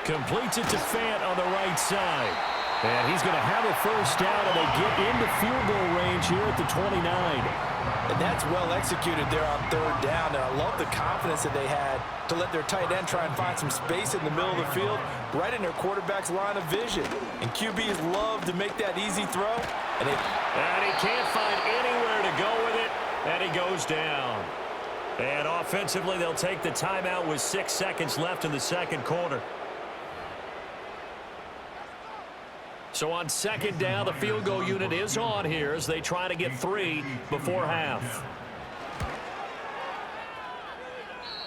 completes it to Fant on the right side. And he's going to have a first down, and they get into field goal range here at the 29. And that's well executed there on 3rd down. And I love the confidence that they had to let their tight end try and find some space in the middle of the field, right in their quarterback's line of vision. And QBs love to make that easy throw. And he can't find anywhere to go with it, and he goes down. And offensively, they'll take the timeout with 6 seconds left in the 2nd quarter. So on 2nd down, the field goal unit is on here as they try to get 3 before half.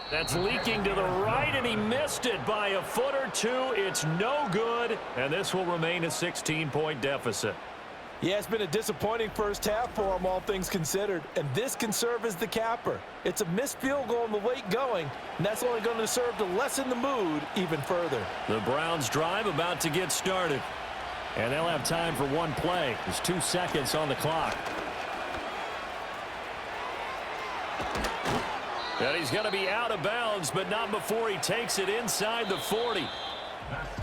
That's leaking to the right, and he missed it by a foot or 2. It's no good, and this will remain a 16-point deficit. yeah, it's been a disappointing first half for them, all things considered. And this can serve as the capper. It's a missed field goal in the late going, and that's only going to serve to lessen the mood even further. The Browns drive about to get started. And they'll have time for one play. There's 2 seconds on the clock. And he's going to be out of bounds, but not before he takes it inside the 40.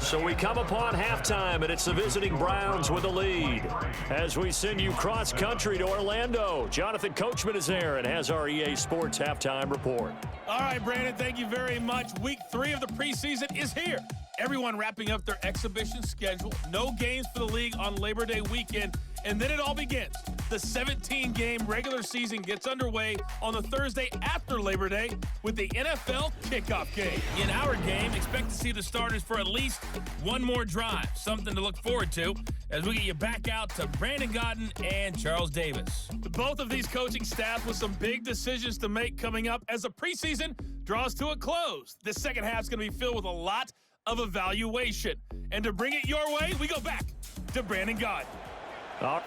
So we come upon halftime, and it's the visiting Browns with the lead. As we send you cross-country to Orlando, Jonathan Coachman is there and has our EA Sports halftime report. All right, Brandon, thank you very much. Week 3 of the preseason is here. everyone wrapping up their exhibition schedule. No games for the league on Labor Day weekend. And then it all begins. The 17-game regular season gets underway on the Thursday after Labor Day with the NFL kickoff game. In our game, expect to see the starters for at least one more drive. Something to look forward to as we get you back out to Brandon Gaudin and Charles Davis. Both of these coaching staff with some big decisions to make coming up as the preseason draws to a close. This second half is going to be filled with a lot of evaluation. And to bring it your way, we go back to Brandon Gaudin. All right.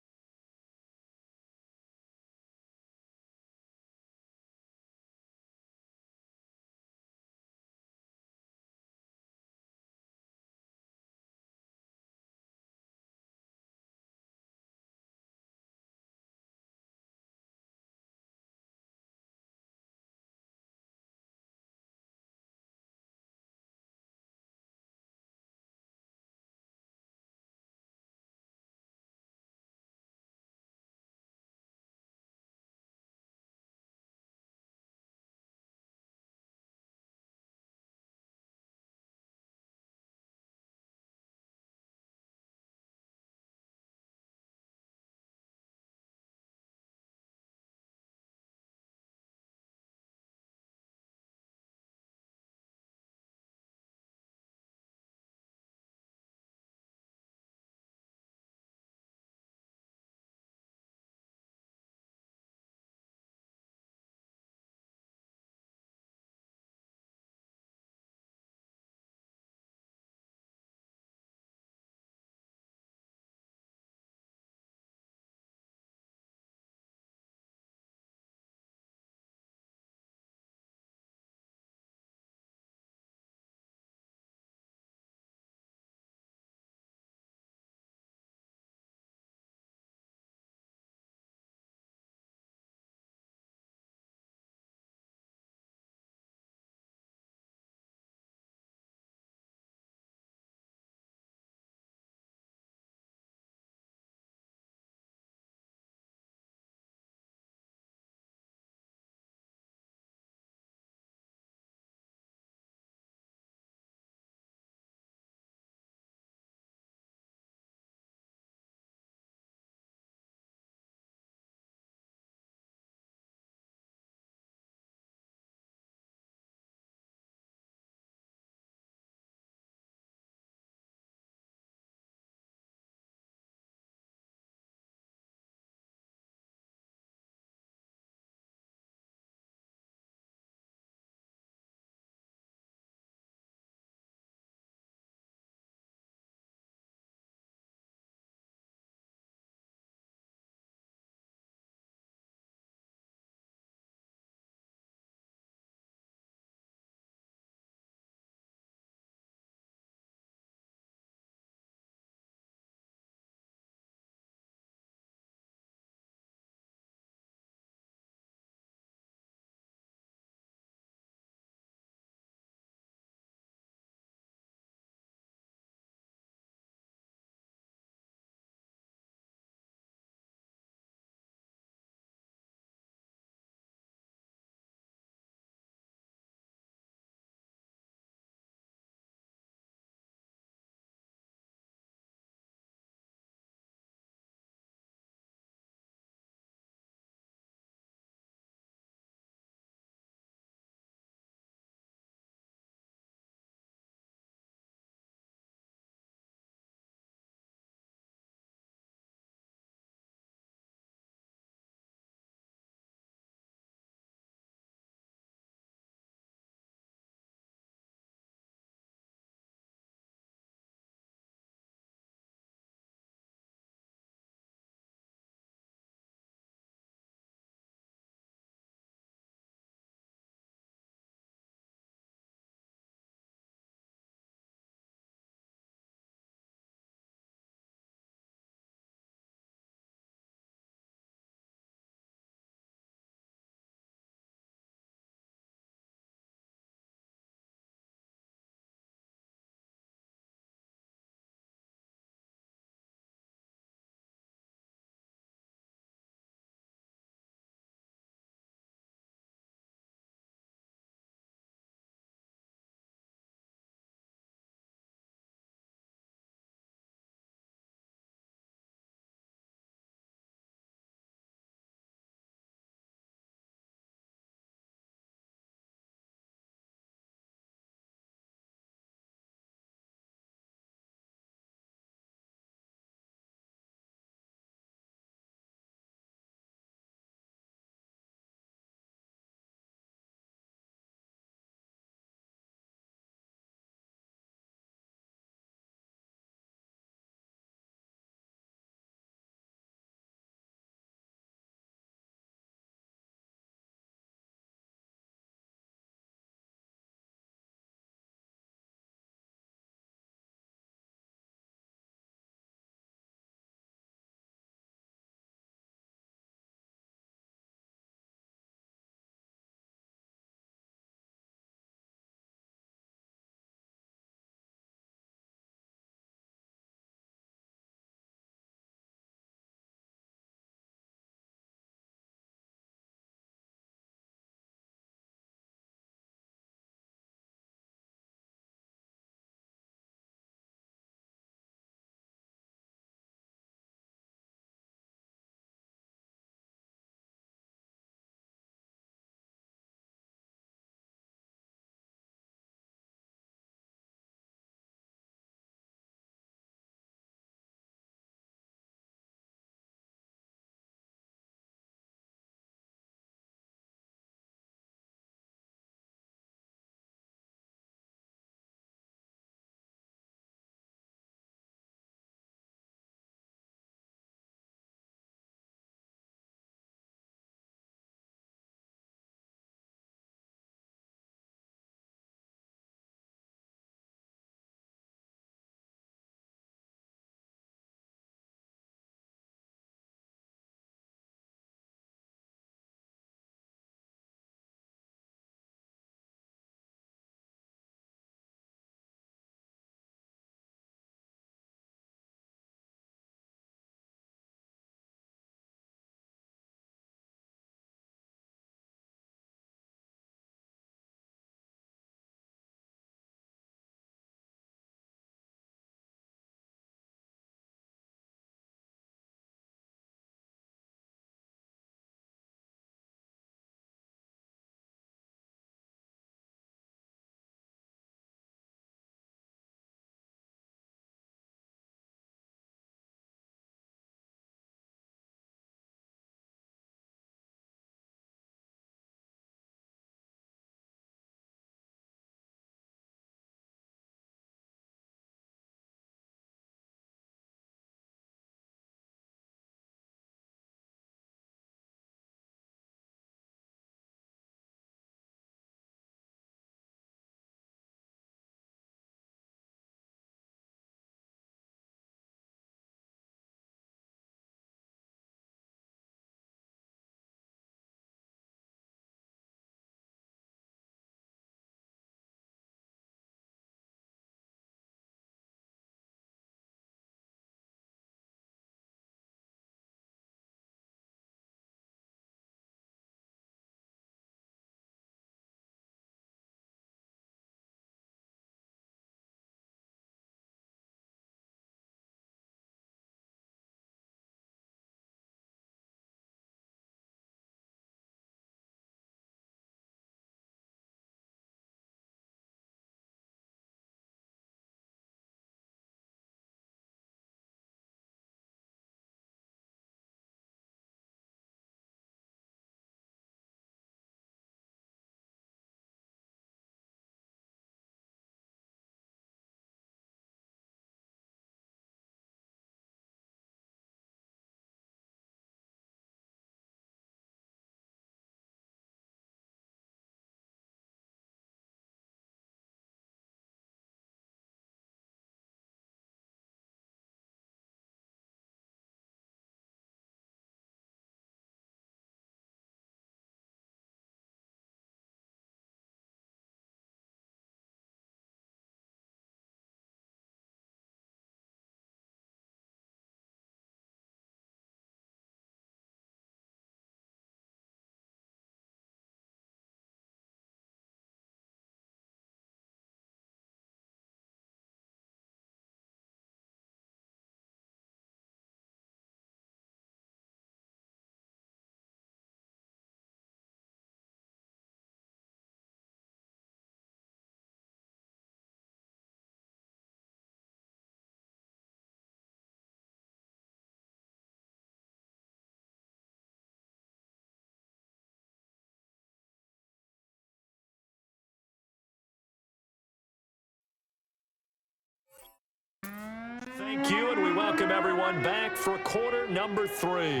run back for quarter number 3.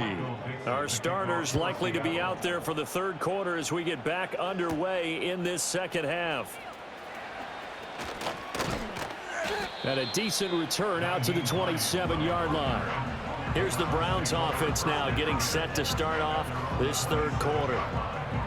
Our starters likely to be out there for the third quarter as we get back underway in this second half. And a decent return out to the 27-yard line. Here's the Browns offense now getting set to start off this third quarter.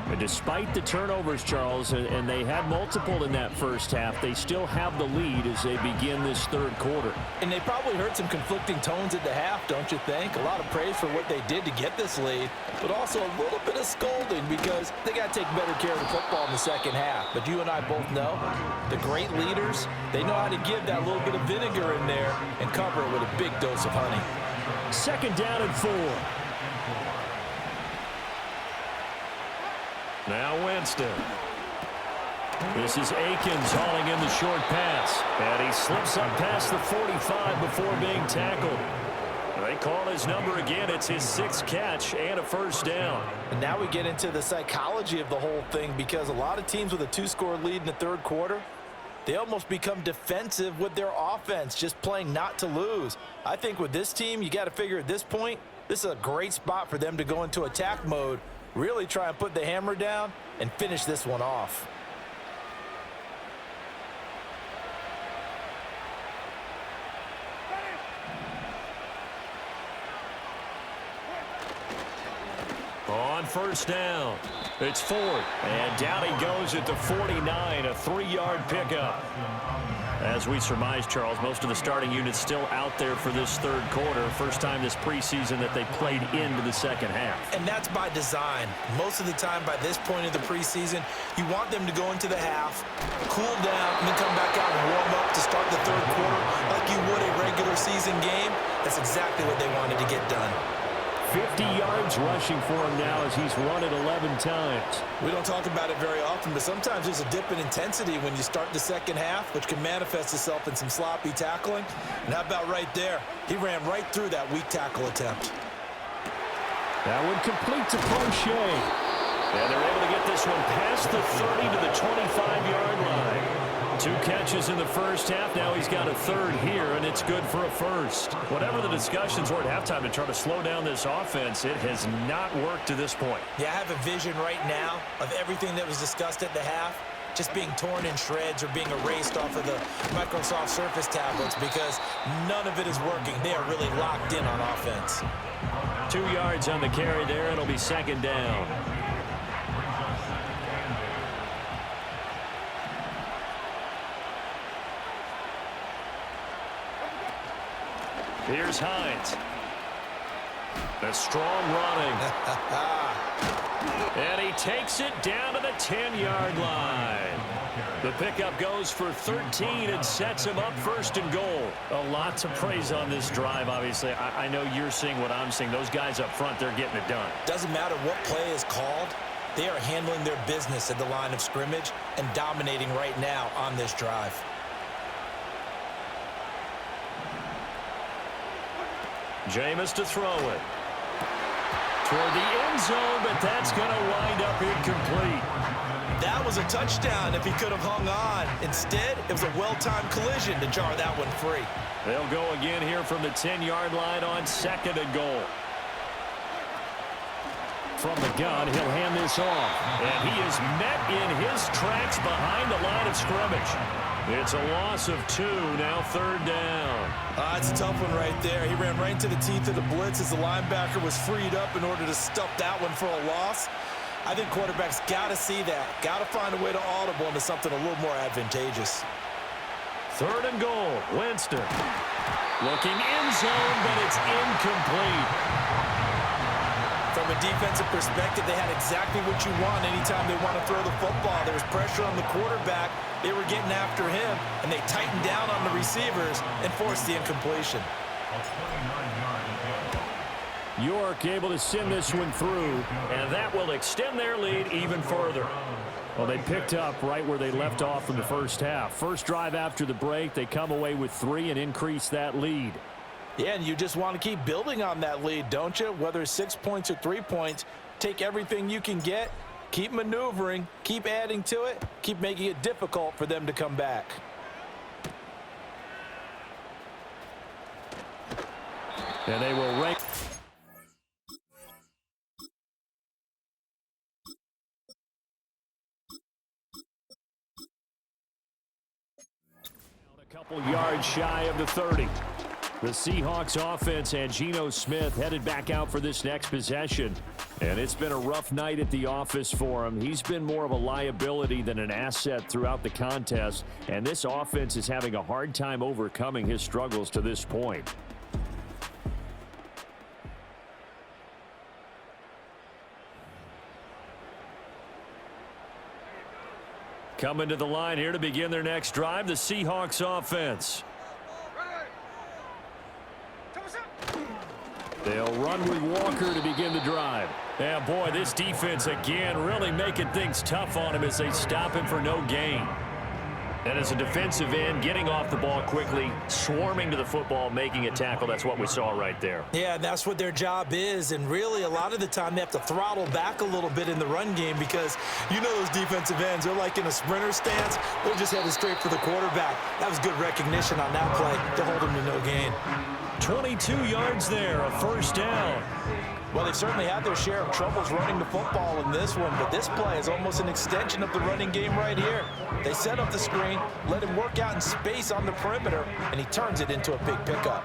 And despite the turnovers, Charles, and they had multiple in that first half, they still have the lead as they begin this third quarter. And they probably heard some conflicting tones at the half, don't you think? A lot of praise for what they did to get this lead, but also a little bit of scolding because they got to take better care of the football in the second half. But you and I both know the great leaders, they know how to give that little bit of vinegar in there and cover it with a big dose of honey. Second down and 4. Now Winston. This is Akins hauling in the short pass. And he slips up past the 45 before being tackled. They call his number again. It's his 6th catch and a first down. And now we get into the psychology of the whole thing because a lot of teams with a 2-score lead in the third quarter, they almost become defensive with their offense, just playing not to lose. I think with this team, you got to figure at this point, this is a great spot for them to go into attack mode, really try and put the hammer down and finish this one off. On first down, it's Ford, and down he goes at the 49, a 3-yard pickup. As we surmise, Charles, most of the starting units still out there for this third quarter. First time this preseason that they played into the second half. And that's by design. Most of the time by this point of the preseason, you want them to go into the half, cool down, and then come back out and warm up to start the third quarter like you would a regular season game. That's exactly what they wanted to get done. 50 yards rushing for him now as he's run it 11 times. We don't talk about it very often, but sometimes there's a dip in intensity when you start the second half, which can manifest itself in some sloppy tackling. And how about right there? He ran right through that weak tackle attempt. That one complete to Crochet. And they're able to get this one past the 30 to the 25-yard line. 2 catches in the first half. Now he's got a third here, and it's good for a first. Whatever the discussions were at halftime to try to slow down this offense, it has not worked to this point. Yeah, I have a vision right now of everything that was discussed at the half just being torn in shreds or being erased off of the Microsoft Surface tablets because none of it is working. They are really locked in on offense. 2 yards on the carry there. It'll be second down. Here's Hines. A strong running. And he takes it down to the 10-yard line. The pickup goes for 13 and sets him up first and goal. A lot to praise on this drive, obviously. I know you're seeing what I'm seeing. Those guys up front, they're getting it done. Doesn't matter what play is called. They are handling their business at the line of scrimmage and dominating right now on this drive. Jameis to throw it. Toward the end zone, but that's going to wind up incomplete. That was a touchdown if he could have hung on. Instead, it was a well-timed collision to jar that one free. They'll go again here from the 10-yard line on second and goal. From the gun, he'll hand this off. And he is met in his tracks behind the line of scrimmage. It's a loss of 2, now third down. It's a tough one right there. He ran right into the teeth of the blitz as the linebacker was freed up in order to stuff that one for a loss. I think quarterbacks got to see that. Got to find a way to audible into something a little more advantageous. Third and goal, Winston. Looking end zone, but it's incomplete. From a defensive perspective, they had exactly what you want anytime they want to throw the football. There was pressure on the quarterback. They were getting after him, and they tightened down on the receivers and forced the incompletion. York able to send this one through, and that will extend their lead even further. Well, they picked up right where they left off in the first half. First drive after the break, they come away with 3 and increase that lead. Yeah, and you just want to keep building on that lead, don't you? Whether it's 6 points or 3 points, take everything you can get, keep maneuvering, keep adding to it, keep making it difficult for them to come back. And they will rank. A couple yards shy of the 30. The Seahawks offense and Geno Smith headed back out for this next possession. And it's been a rough night at the office for him. He's been more of a liability than an asset throughout the contest. And this offense is having a hard time overcoming his struggles to this point. Coming to the line here to begin their next drive, the Seahawks offense. They'll run with Walker to begin the drive. Yeah, boy, this defense again really making things tough on him as they stop him for no gain. And as a defensive end, getting off the ball quickly, swarming to the football, making a tackle. That's what we saw right there. Yeah, and that's what their job is. And really, a lot of the time, they have to throttle back a little bit in the run game because you know those defensive ends, they're like in a sprinter stance. They're just headed straight for the quarterback. That was good recognition on that play to hold him to no gain. 22 yards there, a first down. Well, they've certainly had their share of troubles running the football in this one, but this play is almost an extension of the running game right here. They set up the screen, let him work out in space on the perimeter, and he turns it into a big pickup.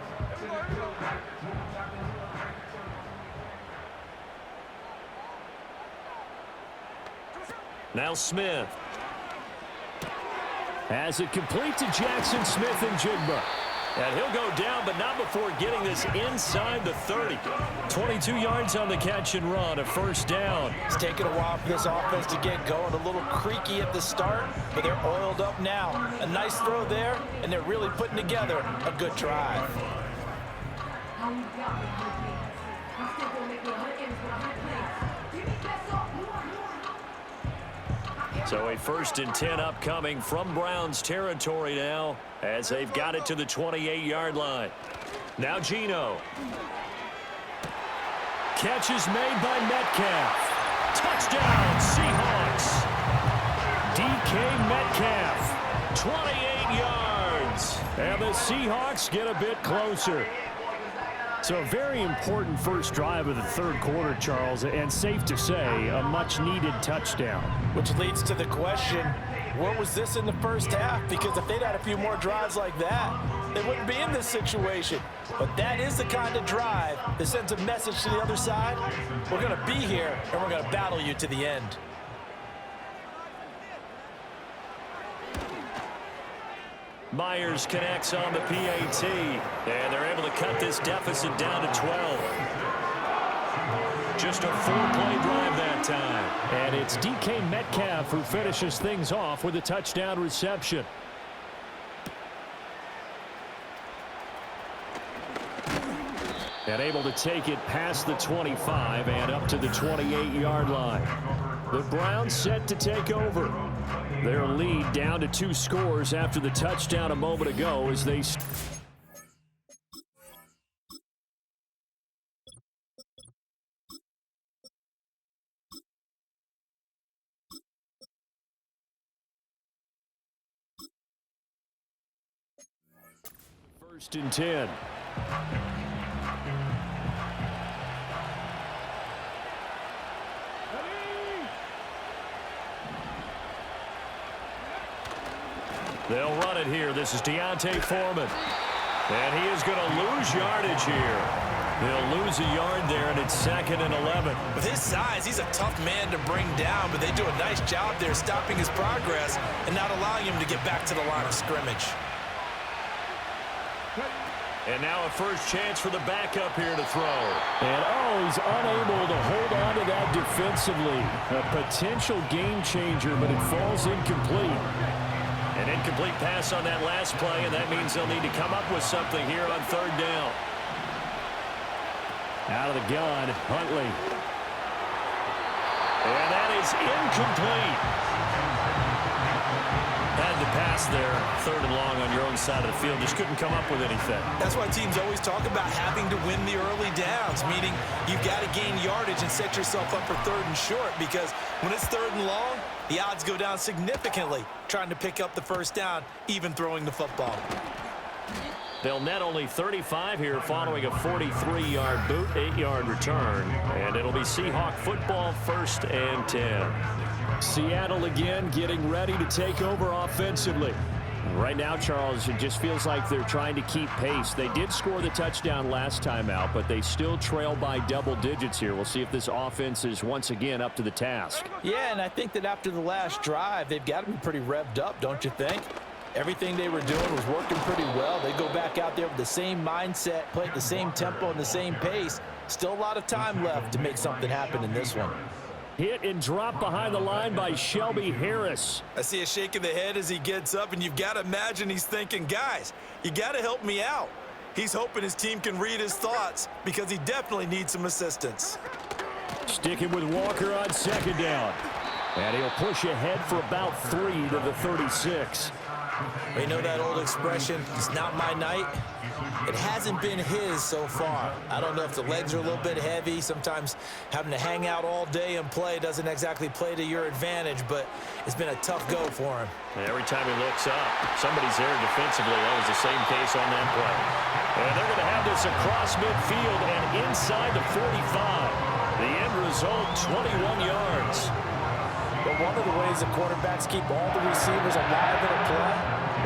Now Smith has it complete to Jackson Smith and Jigba. And he'll go down, but not before getting this inside the 30. 22 yards on the catch and run, a first down. It's taken a while for this offense to get going. A little creaky at the start, but they're oiled up now. A nice throw there, and they're really putting together a good drive. So a 1st and 10 upcoming from Browns territory now as they've got it to the 28-yard line. Now Geno. Catch is made by Metcalf. Touchdown, Seahawks. DK Metcalf, 28 yards. And the Seahawks get a bit closer. So a very important first drive of the third quarter, Charles, and safe to say, a much-needed touchdown. Which leads to the question, where was this in the first half? Because if they'd had a few more drives like that, they wouldn't be in this situation. But that is the kind of drive that sends a message to the other side. We're going to be here, and we're going to battle you to the end. Myers connects on the PAT, and they're able to cut this deficit down to 12. Just a 4-play drive that time. And it's DK Metcalf who finishes things off with a touchdown reception. And able to take it past the 25 and up to the 28-yard line. The Browns set to take over. Their lead down to 2 scores after the touchdown a moment ago as they... First and 10. They'll run it here. This is Deontay Foreman. And he is going to lose yardage here. They'll lose a yard there, and it's 2nd and 11. With his size, he's a tough man to bring down, but they do a nice job there stopping his progress and not allowing him to get back to the line of scrimmage. And now a first chance for the backup here to throw. And, he's unable to hold on to that defensively. A potential game changer, but it falls incomplete. An incomplete pass on that last play, and that means they'll need to come up with something here on 3rd down. Out of the gun, Huntley. And that is incomplete. Had the pass there, 3rd and long on your own side of the field. Just couldn't come up with anything. That's why teams always talk about having to win the early downs, meaning you've got to gain yardage and set yourself up for 3rd and short, because when it's 3rd and long, the odds go down significantly trying to pick up the first down, even throwing the football. They'll net only 35 here following a 43-yard boot, 8-yard return. And it'll be Seahawk football, 1st and 10. Seattle again getting ready to take over offensively. Right now, Charles, it just feels like they're trying to keep pace. They did score the touchdown last time out, but they still trail by double digits here. We'll see if this offense is once again up to the task. Yeah, and I think that after the last drive, they've got to be pretty revved up, don't you think? Everything they were doing was working pretty well. They go back out there with the same mindset, play at the same tempo and the same pace. Still a lot of time left to make something happen in this one. Hit and drop behind the line by Shelby Harris. I see a shake of the head as he gets up, and you've got to imagine he's thinking, guys, you got to help me out. He's hoping his team can read his thoughts because he definitely needs some assistance. Sticking with Walker on 2nd down. And he'll push ahead for about 3 to the 36. You know that old expression, it's not my night? It hasn't been his so far. I don't know if the legs are a little bit heavy. Sometimes having to hang out all day and play doesn't exactly play to your advantage, but it's been a tough go for him. Every time he looks up, somebody's there defensively. That was the same case on that play. And they're going to have this across midfield and inside the 45. The end result, 21 yards. But one of the ways the quarterbacks keep all the receivers alive in a play,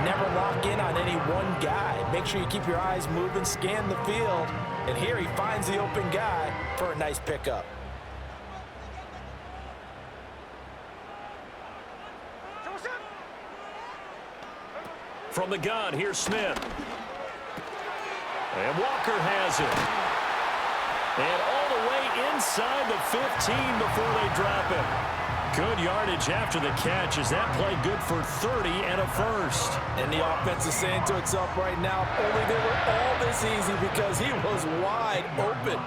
never lock in on any one guy. Make sure you keep your eyes moving, scan the field, and here he finds the open guy for a nice pickup. From the gun, here's Smith. And Walker has it. And all the way inside the 15 before they drop it. Good yardage after the catch. Is that play good for 30 and a first? And the offense is saying to itself right now, only they were all this easy because he was wide open.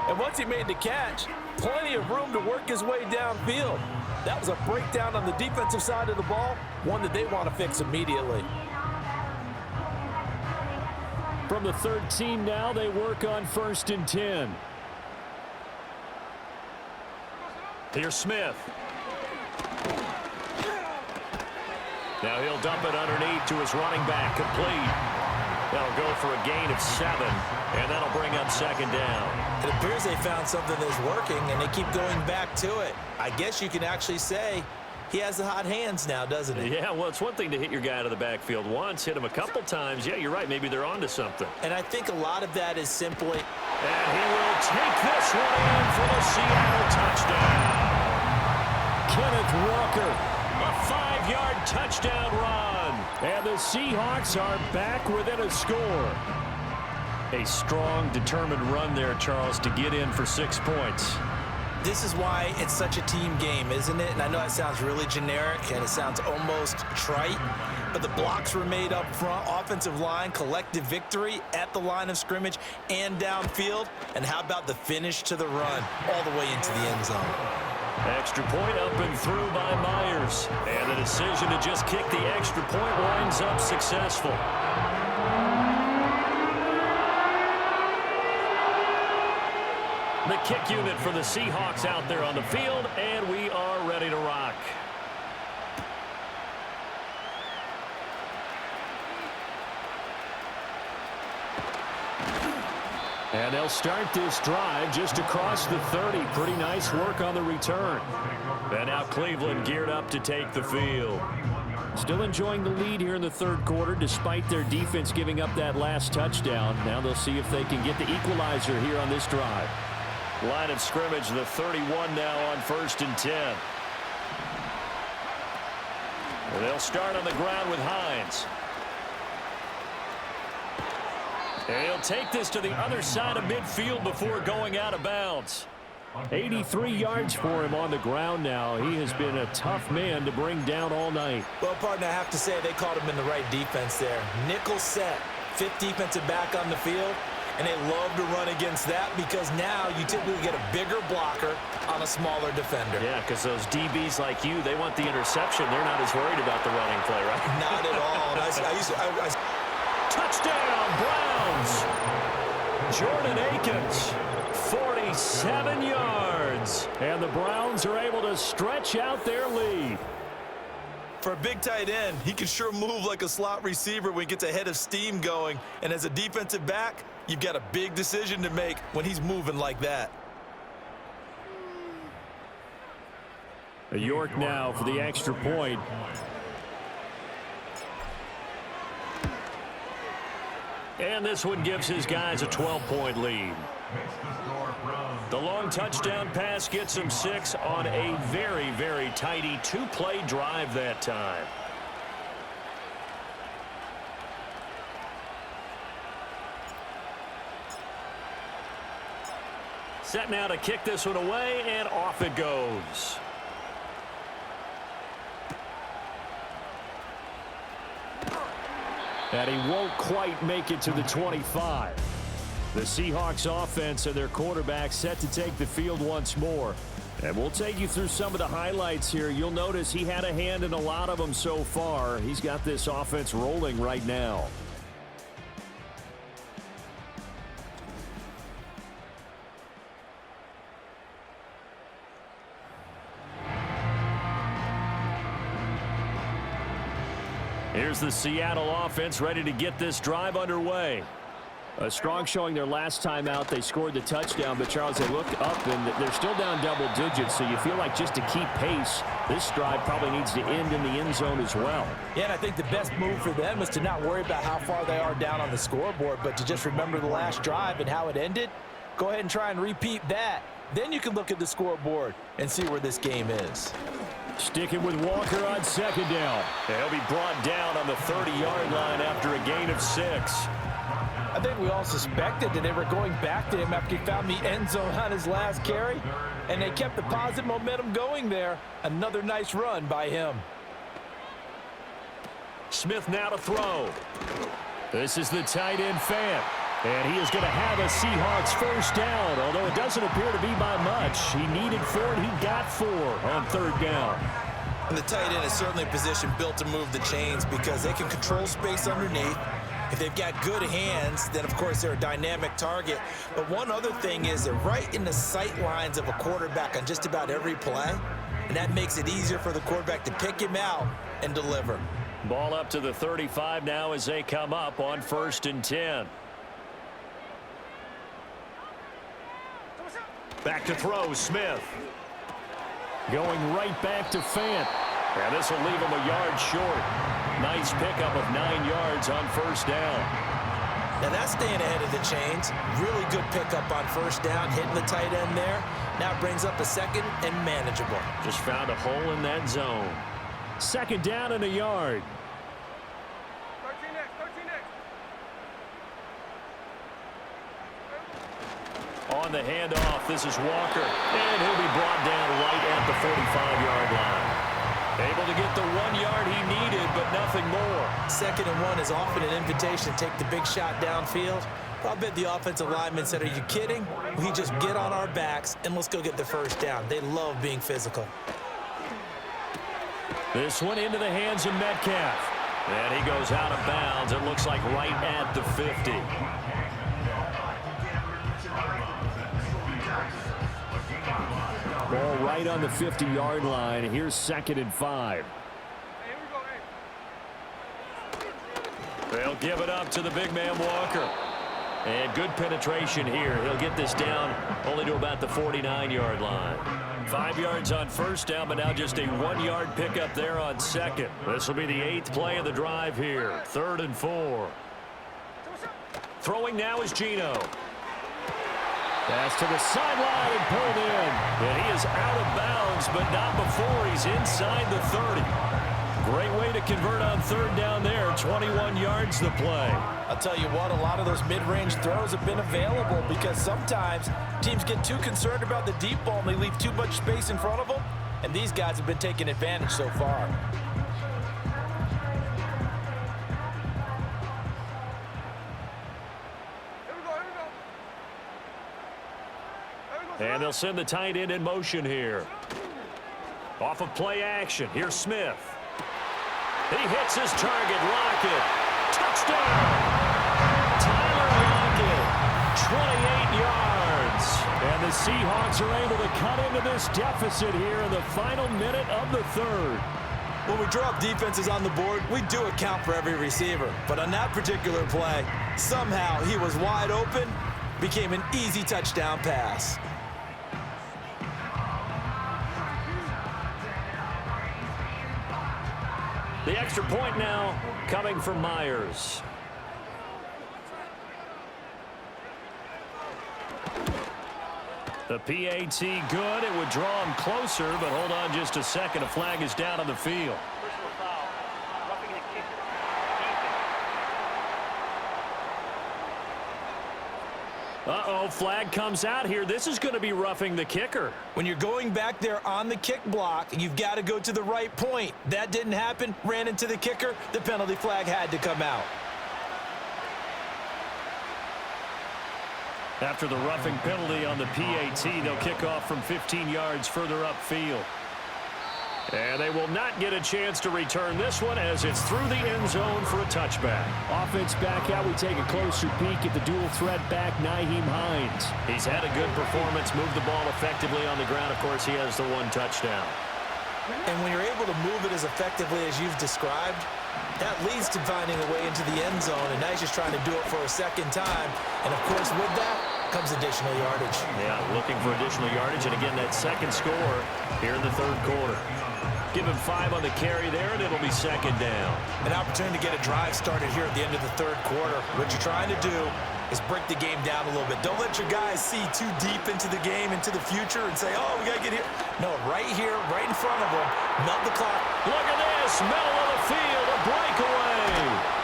And once he made the catch, plenty of room to work his way downfield. That was a breakdown on the defensive side of the ball, one that they want to fix immediately. From the 13 now, they work on 1st and 10. Here's Smith. Now he'll dump it underneath to his running back, complete. That'll go for a gain of 7, and that'll bring up 2nd down. It appears they found something that's working, and they keep going back to it. I guess you can actually say he has the hot hands now, doesn't he? Yeah, well, it's one thing to hit your guy out of the backfield once, hit him a couple times. Yeah, you're right. Maybe they're onto something. And I think a lot of that is simply... And he will take this one in for the Seattle touchdown. Kenneth Walker. A 5-yard touchdown run. And the Seahawks are back within a score. A strong, determined run there, Charles, to get in for 6 points. This is why it's such a team game, isn't it? And I know that sounds really generic and it sounds almost trite, but the blocks were made up front, offensive line, collective victory at the line of scrimmage and downfield. And how about the finish to the run all the way into the end zone? Extra point up and through by Myers. And the decision to just kick the extra point winds up successful. The kick unit for the Seahawks out there on the field, and we are ready to rock. And they'll start this drive just across the 30. Pretty nice work on the return. And now Cleveland geared up to take the field. Still enjoying the lead here in the 3rd quarter despite their defense giving up that last touchdown. Now they'll see if they can get the equalizer here on this drive. Line of scrimmage, the 31 now on 1st and 10. And they'll start on the ground with Hines. And he'll take this to the other side of midfield before going out of bounds. 83 yards for him on the ground now. He has been a tough man to bring down all night. Well, partner, I have to say they caught him in the right defense there. Nickel set, 5th defensive back on the field, and they love to run against that because now you typically get a bigger blocker on a smaller defender. Yeah, because those DBs like you, they want the interception. They're not as worried about the running play, right? Not at all. Touchdown, Browns. Jordan Akins, 47 yards. And the Browns are able to stretch out their lead. For a big tight end, he can sure move like a slot receiver when he gets a head of steam going. And as a defensive back, you've got a big decision to make when he's moving like that. York now for the extra point. And this one gives his guys a 12-point lead. The long touchdown pass gets him 6 on a very, very tidy 2-play drive that time. Set now to kick this one away, and off it goes. And he won't quite make it to the 25. The Seahawks offense and their quarterback set to take the field once more. And we'll take you through some of the highlights here. You'll notice he had a hand in a lot of them so far. He's got this offense rolling right now. Here's the Seattle offense ready to get this drive underway. A strong showing their last time out. They scored the touchdown, but Charles, they looked up and they're still down double digits, so you feel like just to keep pace, this drive probably needs to end in the end zone as well. Yeah, and I think the best move for them is to not worry about how far they are down on the scoreboard, but to just remember the last drive and how it ended. Go ahead and try and repeat that. Then you can look at the scoreboard and see where this game is. Sticking with Walker on second down. He'll be brought down on the 30-yard line after a gain of 6. I think we all suspected that they were going back to him after he found the end zone on his last carry, and they kept the positive momentum going there. Another nice run by him. Smith now to throw. This is the tight end Fant, and he is going to have a Seahawks first down, although it doesn't appear to be by much. He needed 4, and he got 4 on third down. And the tight end is certainly a position built to move the chains because they can control space underneath. If they've got good hands, then, of course, they're a dynamic target. But one other thing is they're right in the sight lines of a quarterback on just about every play, and that makes it easier for the quarterback to pick him out and deliver. Ball up to the 35 now as they come up on 1st and 10. Back to throw, Smith. Going right back to Fant. And this will leave him a yard short. Nice pickup of 9 yards on first down. Now that's staying ahead of the chains. Really good pickup on first down, hitting the tight end there. Now brings up a second and manageable. Just found a hole in that zone. Second down and a yard. 13 next. On the handoff, this is Walker. And he'll be brought down right at the 45-yard line. Able to get the 1 yard he needed, but nothing more. 2nd and 1 is often an invitation to take the big shot downfield. I bet the offensive lineman said, are you kidding? We just get on our backs and let's go get the first down. They love being physical. This one into the hands of Metcalf. And he goes out of bounds. It looks like right at the 50. Ball right on the 50-yard line. Here's 2nd and 5. They'll give it up to the big man Walker. And good penetration here. He'll get this down only to about the 49-yard line. 5 yards on first down, but now just a 1-yard pickup there on second. This will be the 8th play of the drive here. 3rd and 4. Throwing now is Geno. Pass to the sideline and pulled in. And he is out of bounds, but not before he's inside the 30. Great way to convert on third down there. 21 yards the play. I'll tell you what, a lot of those mid-range throws have been available because sometimes teams get too concerned about the deep ball and they leave too much space in front of them, and these guys have been taking advantage so far. And they'll send the tight end in motion here. Off of play action. Here's Smith. He hits his target. Lockett. Touchdown! Tyler Lockett. 28 yards. And the Seahawks are able to cut into this deficit here in the final minute of the third. When we draw up defenses on the board, we do account for every receiver. But on that particular play, somehow he was wide open, became an easy touchdown pass. The extra point now coming from Myers. The PAT good. It would draw him closer, but hold on just a second. A flag is down on the field. Uh-oh, flag comes out here. This is going to be roughing the kicker. When you're going back there on the kick block, you've got to go to the right point. That didn't happen, ran into the kicker. The penalty flag had to come out. After the roughing penalty on the PAT, they'll kick off from 15 yards further upfield. And they will not get a chance to return this one as it's through the end zone for a touchback. Offense back out. We take a closer peek at the dual threat back, Nyheim Hines. He's had a good performance, moved the ball effectively on the ground. Of course, he has the one touchdown. And when you're able to move it as effectively as you've described, that leads to finding a way into the end zone, and now he's just trying to do it for a second time. And, of course, with that comes additional yardage. Yeah, looking for additional yardage, and again, that second score here in the third quarter. Give him 5 on the carry there, and it'll be second down. An opportunity to get a drive started here at the end of the third quarter. What you're trying to do is break the game down a little bit. Don't let your guys see too deep into the game, into the future, and say, oh, we got to get here. No, right here, right in front of them, melt the clock. Look at this, middle of the field, a breakaway.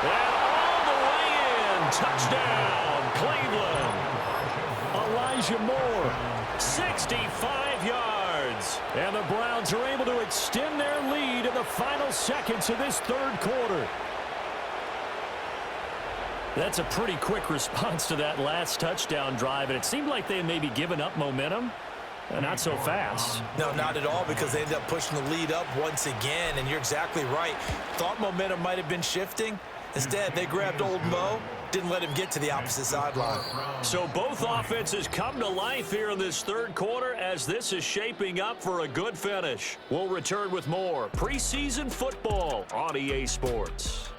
And all the way in, touchdown, Cleveland. Elijah Moore. 65 yards. And the Browns are able to extend their lead in the final seconds of this third quarter. That's a pretty quick response to that last touchdown drive, and it seemed like they had maybe given up momentum. Not so fast. No, not at all, because they ended up pushing the lead up once again, and you're exactly right. Thought momentum might have been shifting. Instead, they grabbed old Mo, didn't let him get to the opposite sideline. So both offenses come to life here in this third quarter as this is shaping up for a good finish. We'll return with more preseason football on EA Sports.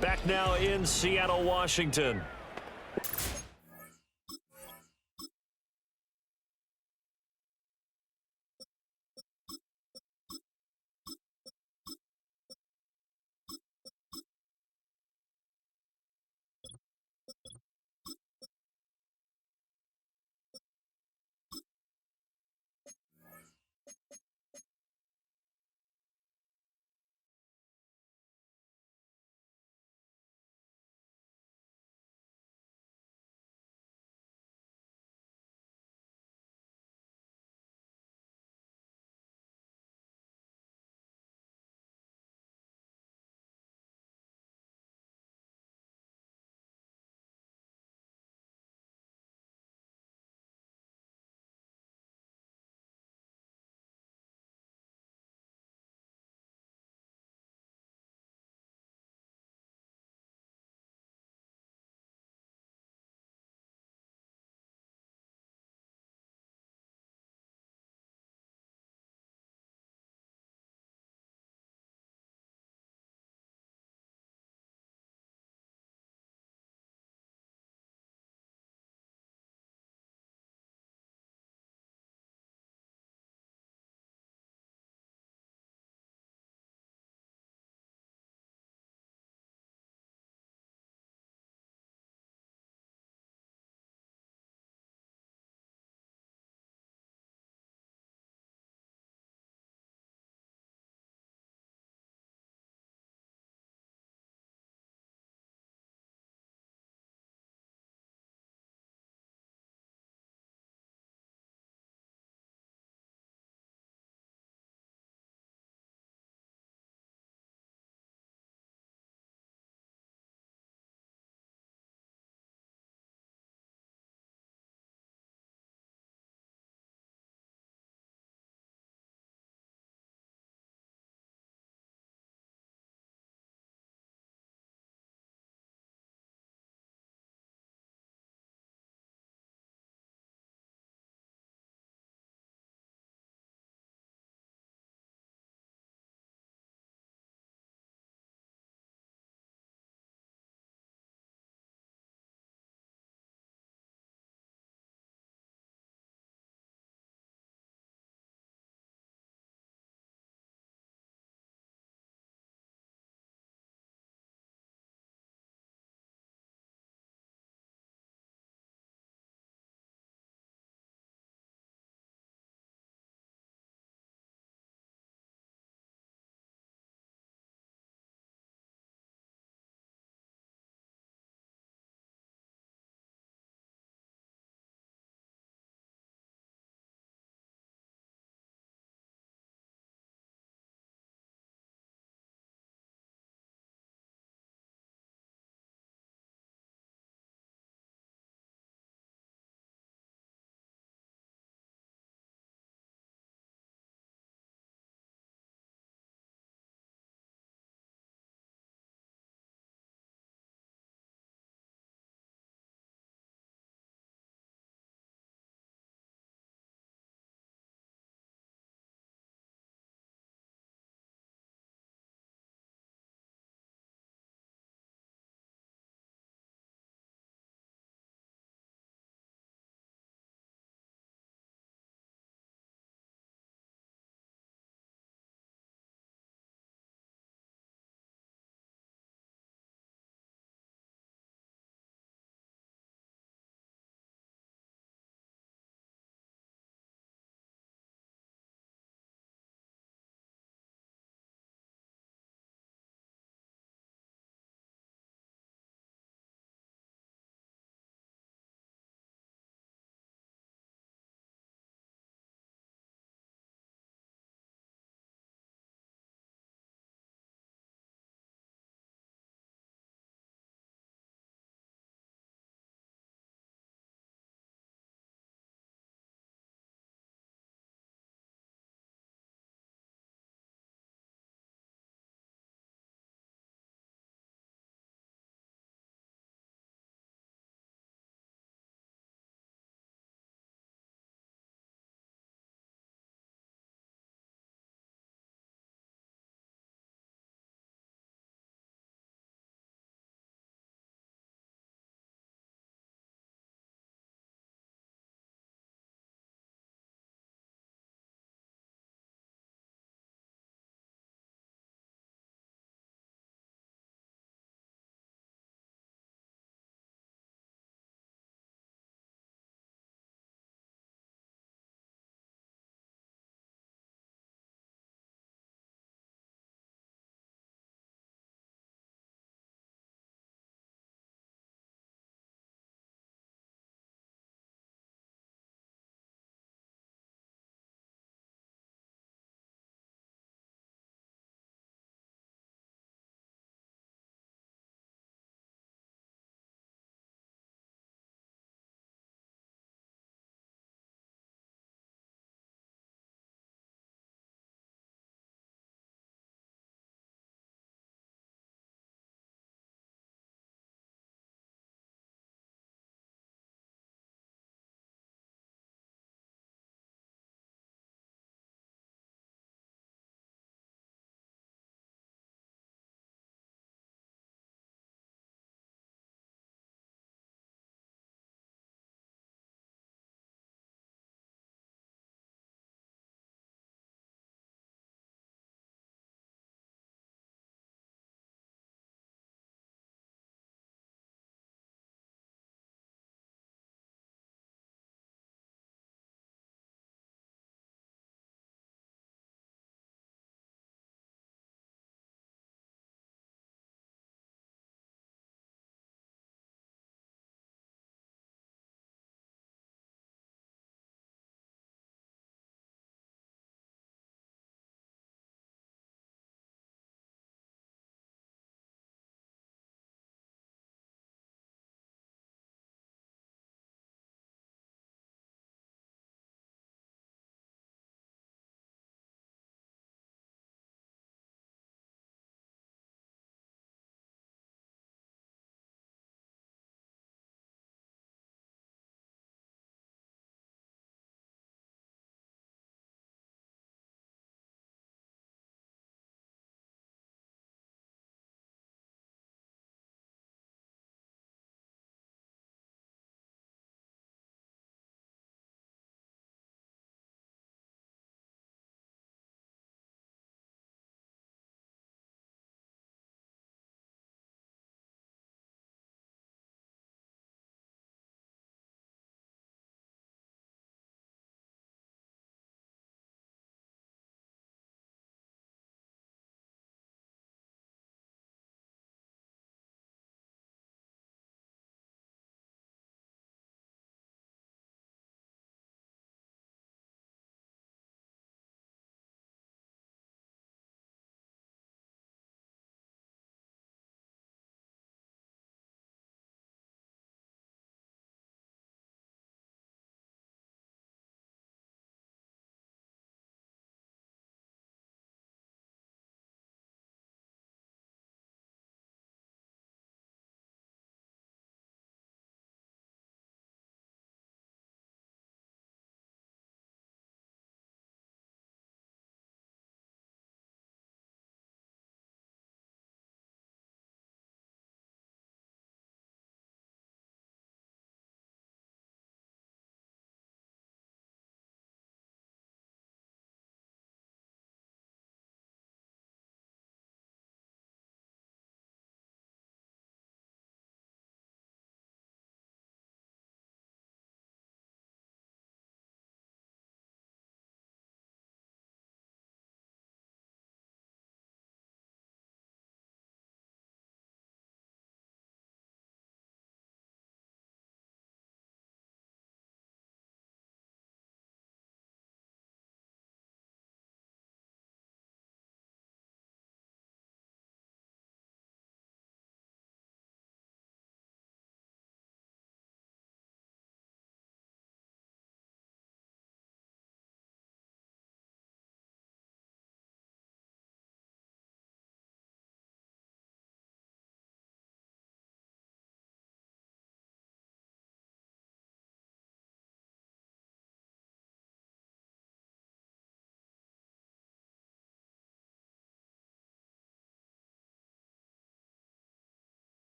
Back now in Seattle, Washington.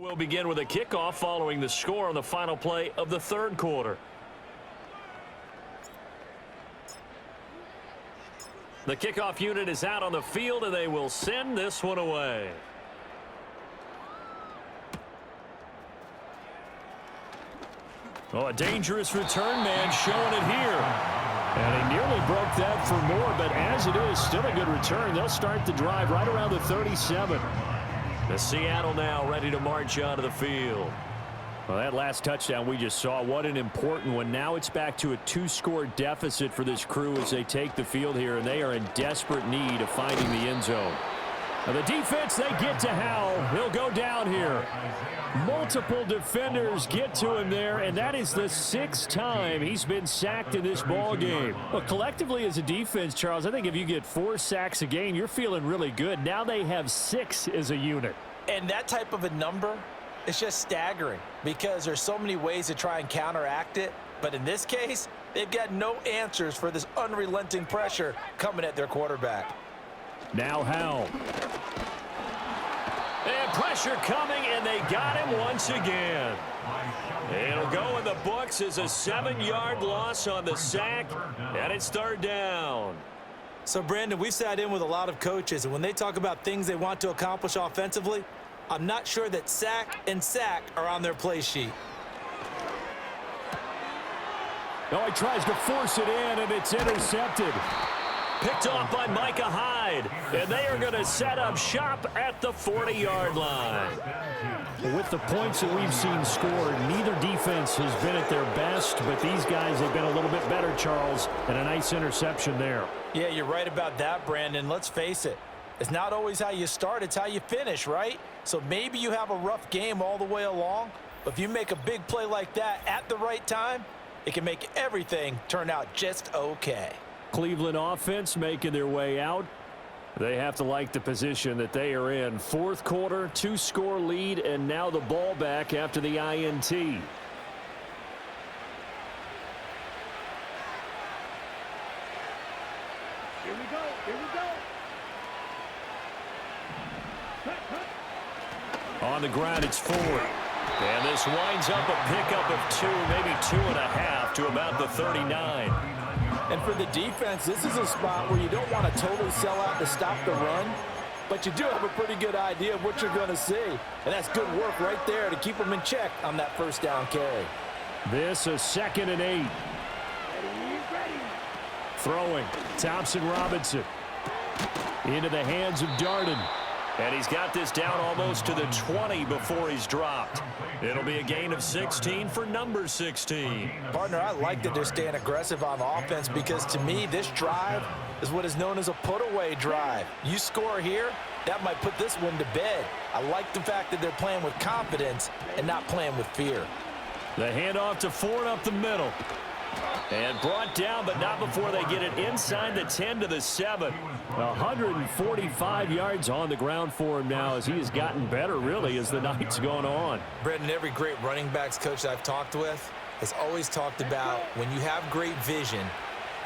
We'll begin with a kickoff following the score on the final play of the third quarter. The kickoff unit is out on the field, and they will send this one away. Oh, a dangerous return man showing it here. And he nearly broke that for more, but as it is, still a good return. They'll start the drive right around the 37. The Seattle now ready to march onto the field. Well, that last touchdown we just saw, what an important one. Now it's back to a 2-score deficit for this crew as they take the field here, and they are in desperate need of finding the end zone. Now the defense, they get to Howell. He'll go down here. Multiple defenders get to him there, and that is the 6th time he's been sacked in this ball game. Well, collectively as a defense, Charles, I think if you get 4 sacks a game, you're feeling really good. Now they have 6 as a unit. And that type of a number, it's just staggering because there's so many ways to try and counteract it. But in this case, they've got no answers for this unrelenting pressure coming at their quarterback. Now Howell. And pressure coming, and they got him once again. It'll go in the books as a 7-yard loss on the sack, and it's third down. So, Brandon, we've sat in with a lot of coaches, and when they talk about things they want to accomplish offensively, I'm not sure that sack and sack are on their play sheet. Oh, he tries to force it in, and it's intercepted. Picked off by Micah Hyde, and they are going to set up shop at the 40-yard line. With the points that we've seen scored, neither defense has been at their best, but these guys have been a little bit better, Charles, and a nice interception there. Yeah, you're right about that, Brandon. Let's face it. It's not always how you start, it's how you finish, right? So maybe you have a rough game all the way along, but if you make a big play like that at the right time, it can make everything turn out just okay. Cleveland offense making their way out. They have to like the position that they are in. Fourth quarter, 2-score lead, and now the ball back after the INT. Here we go. Here we go. On the ground, it's Ford. And this winds up a pickup of 2, maybe 2.5 to about the 39. And for the defense, this is a spot where you don't want to totally sell out to stop the run, but you do have a pretty good idea of what you're going to see. And that's good work right there to keep them in check on that first down carry. This is 2nd and 8. Throwing, Thompson Robinson. Into the hands of Darden. And he's got this down almost to the 20 before he's dropped. It'll be a gain of 16 for number 16. Partner, I like that they're staying aggressive on offense because to me, this drive is what is known as a put-away drive. You score here, that might put this one to bed. I like the fact that they're playing with confidence and not playing with fear. The handoff to Ford up the middle. And brought down, but not before they get it inside the 10 to the 7. 145 yards on the ground for him now as he has gotten better, really, as the night's gone on. Brendan, every great running backs coach that I've talked with has always talked about when you have great vision,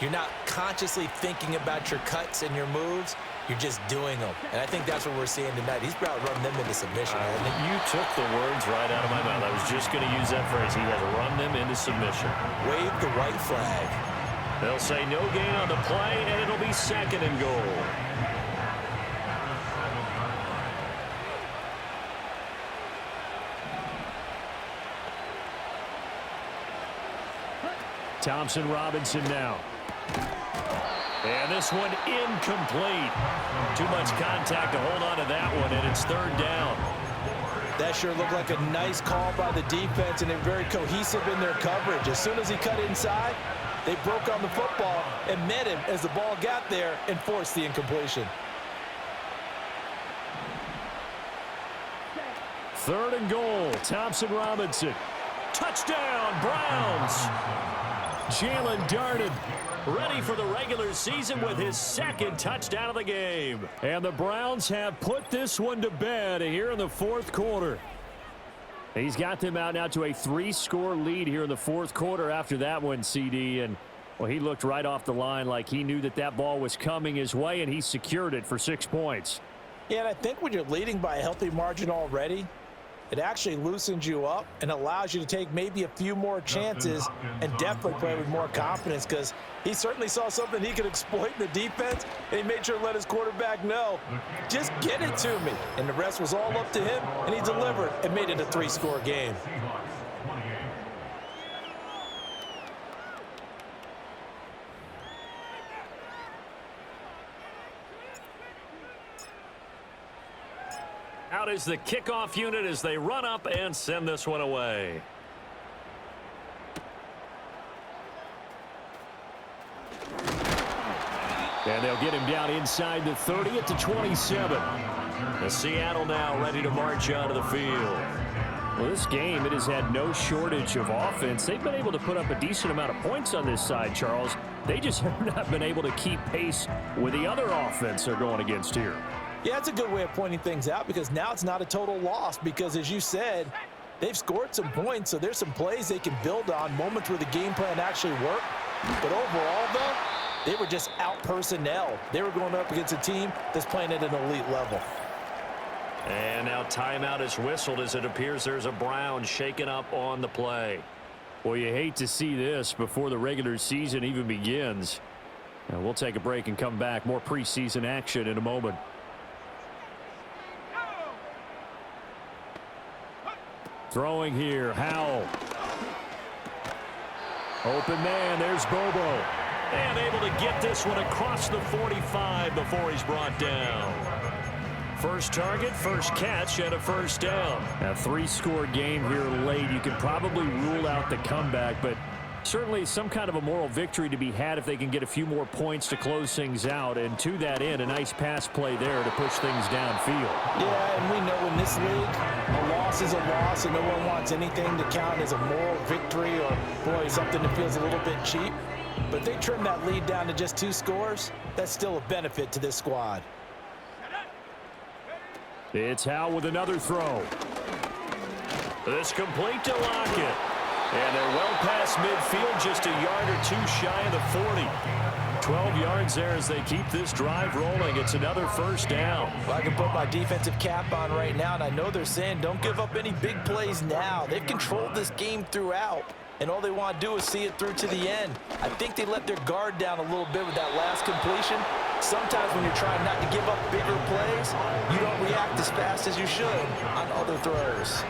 you're not consciously thinking about your cuts and your moves. You're just doing them. And I think that's what we're seeing tonight. He's about to run them into submission. You took the words right out of my mouth. I was just going to use that phrase. He has run them into submission. Wave the white flag. They'll say no gain on the play, and it'll be 2nd and goal. Thompson Robinson now. And this one incomplete. Too much contact to hold on to that one, and it's 3rd down. That sure looked like a nice call by the defense, and they're very cohesive in their coverage. As soon as he cut inside, they broke on the football and met him as the ball got there and forced the incompletion. 3rd and goal, Thompson Robinson. Touchdown, Browns. Jalen Darden ready for the regular season with his 2nd touchdown of the game. And the Browns have put this one to bed here in the 4th quarter. He's got them out now to a 3-score lead here in the 4th quarter after that one, CD. And, well, he looked right off the line like he knew that that ball was coming his way, and he secured it for 6 points. Yeah, and I think when you're leading by a healthy margin already, It actually loosens you up and allows you to take maybe a few more chances and definitely play with more confidence, because he certainly saw something he could exploit in the defense, and he made sure to let his quarterback know, just get it to me. And the rest was all up to him, and he delivered and made it a 3-score game. Out is the kickoff unit as they run up and send this one away. And they'll get him down inside the 30 at the 27. The Seattle now ready to march onto the field. Well, this game, it has had no shortage of offense. They've been able to put up a decent amount of points on this side, Charles. They just have not been able to keep pace with the other offense they're going against here. Yeah, that's a good way of pointing things out, because now it's not a total loss, because as you said, they've scored some points, so there's some plays they can build on, moments where the game plan actually worked. But overall, though, they were just out personnel. They were going up against a team that's playing at an elite level. And now timeout is whistled as it appears there's a Brown shaken up on the play. Well, you hate to see this before the regular season even begins. Now, we'll take a break and come back. More preseason action in a moment. Throwing here, Howell. Open man, there's Bobo. And able to get this one across the 45 before he's brought down. First target, first catch, and a first down. A 3-score game here late. You can probably rule out the comeback, but certainly some kind of a moral victory to be had if they can get a few more points to close things out. And to that end, a nice pass play there to push things downfield. Yeah, and we know in this league, a loss is a loss, and no one wants anything to count as a moral victory or, boy, something that feels a little bit cheap. But if they trim that lead down to just 2 scores, that's still a benefit to this squad. It's Howell with another throw. This complete to Lockett. And they're well past midfield, just a yard or 2 shy of the 40. 12 yards there as they keep this drive rolling. It's another first down. Well, I can put my defensive cap on right now, and I know they're saying don't give up any big plays now. They've controlled this game throughout, and all they want to do is see it through to the end. I think they let their guard down a little bit with that last completion. Sometimes when you're trying not to give up bigger plays, you don't react as fast as you should on other throws.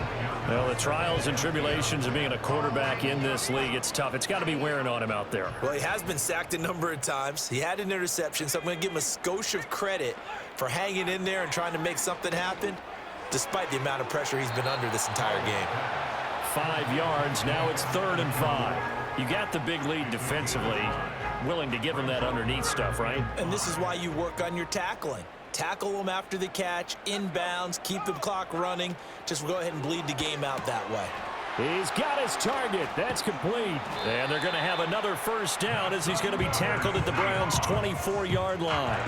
Well, the trials and tribulations of being a quarterback in this league, it's tough. It's got to be wearing on him out there. Well, he has been sacked a number of times. He had an interception, so I'm going to give him a skosh of credit for hanging in there and trying to make something happen, despite the amount of pressure he's been under this entire game. 5 yards. Now it's 3rd and 5. You got the big lead defensively. Willing to give him that underneath stuff, right? And this is why you work on your tackling. Tackle them after the catch, inbounds, keep the clock running. Just go ahead and bleed the game out that way. He's got his target. That's complete. And they're going to have another first down as he's going to be tackled at the Browns' 24-yard line.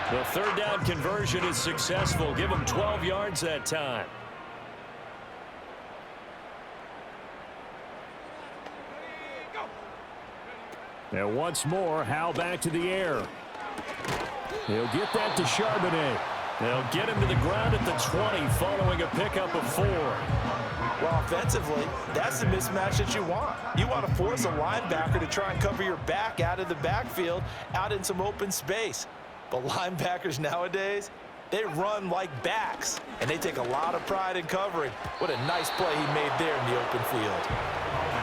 The 3rd down conversion is successful. Give him 12 yards that time. Now once more, Howell back to the air. He'll get that to Charbonnet. They'll get him to the ground at the 20 following a pickup of 4. Well, offensively, that's the mismatch that you want. You want to force a linebacker to try and cover your back out of the backfield, out in some open space. But linebackers nowadays, they run like backs, and they take a lot of pride in covering. What a nice play he made there in the open field.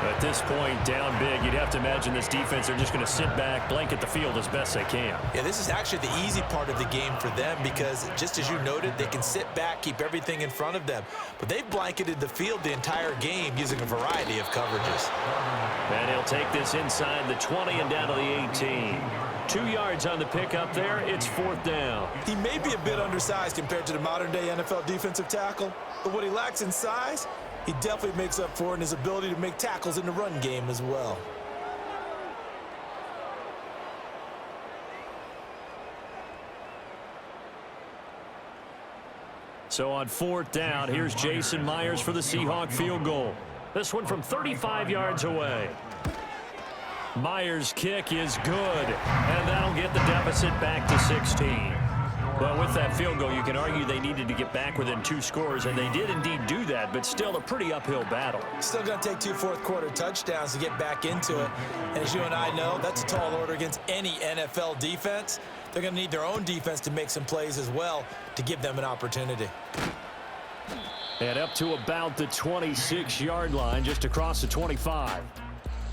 At this point, down big, you'd have to imagine this defense are just going to sit back, blanket the field as best they can. Yeah, this is actually the easy part of the game for them because, just as you noted, they can sit back, keep everything in front of them. But they've blanketed the field the entire game using a variety of coverages. And he'll take this inside the 20 and down to the 18. 2 yards on the pickup there. It's 4th down. He may be a bit undersized compared to the modern-day NFL defensive tackle, but what he lacks in size, he definitely makes up for in his ability to make tackles in the run game as well. So on 4th down, here's Jason Myers for the Seahawk field goal. This one from 35 yards away. Myers' kick is good, and that'll get the deficit back to 16. Well, with that field goal, you can argue they needed to get back within 2 scores, and they did indeed do that, but still a pretty uphill battle. Still going to take 2 fourth-quarter touchdowns to get back into it. And as you and I know, that's a tall order against any NFL defense. They're going to need their own defense to make some plays as well to give them an opportunity. And up to about the 26-yard line, just across the 25.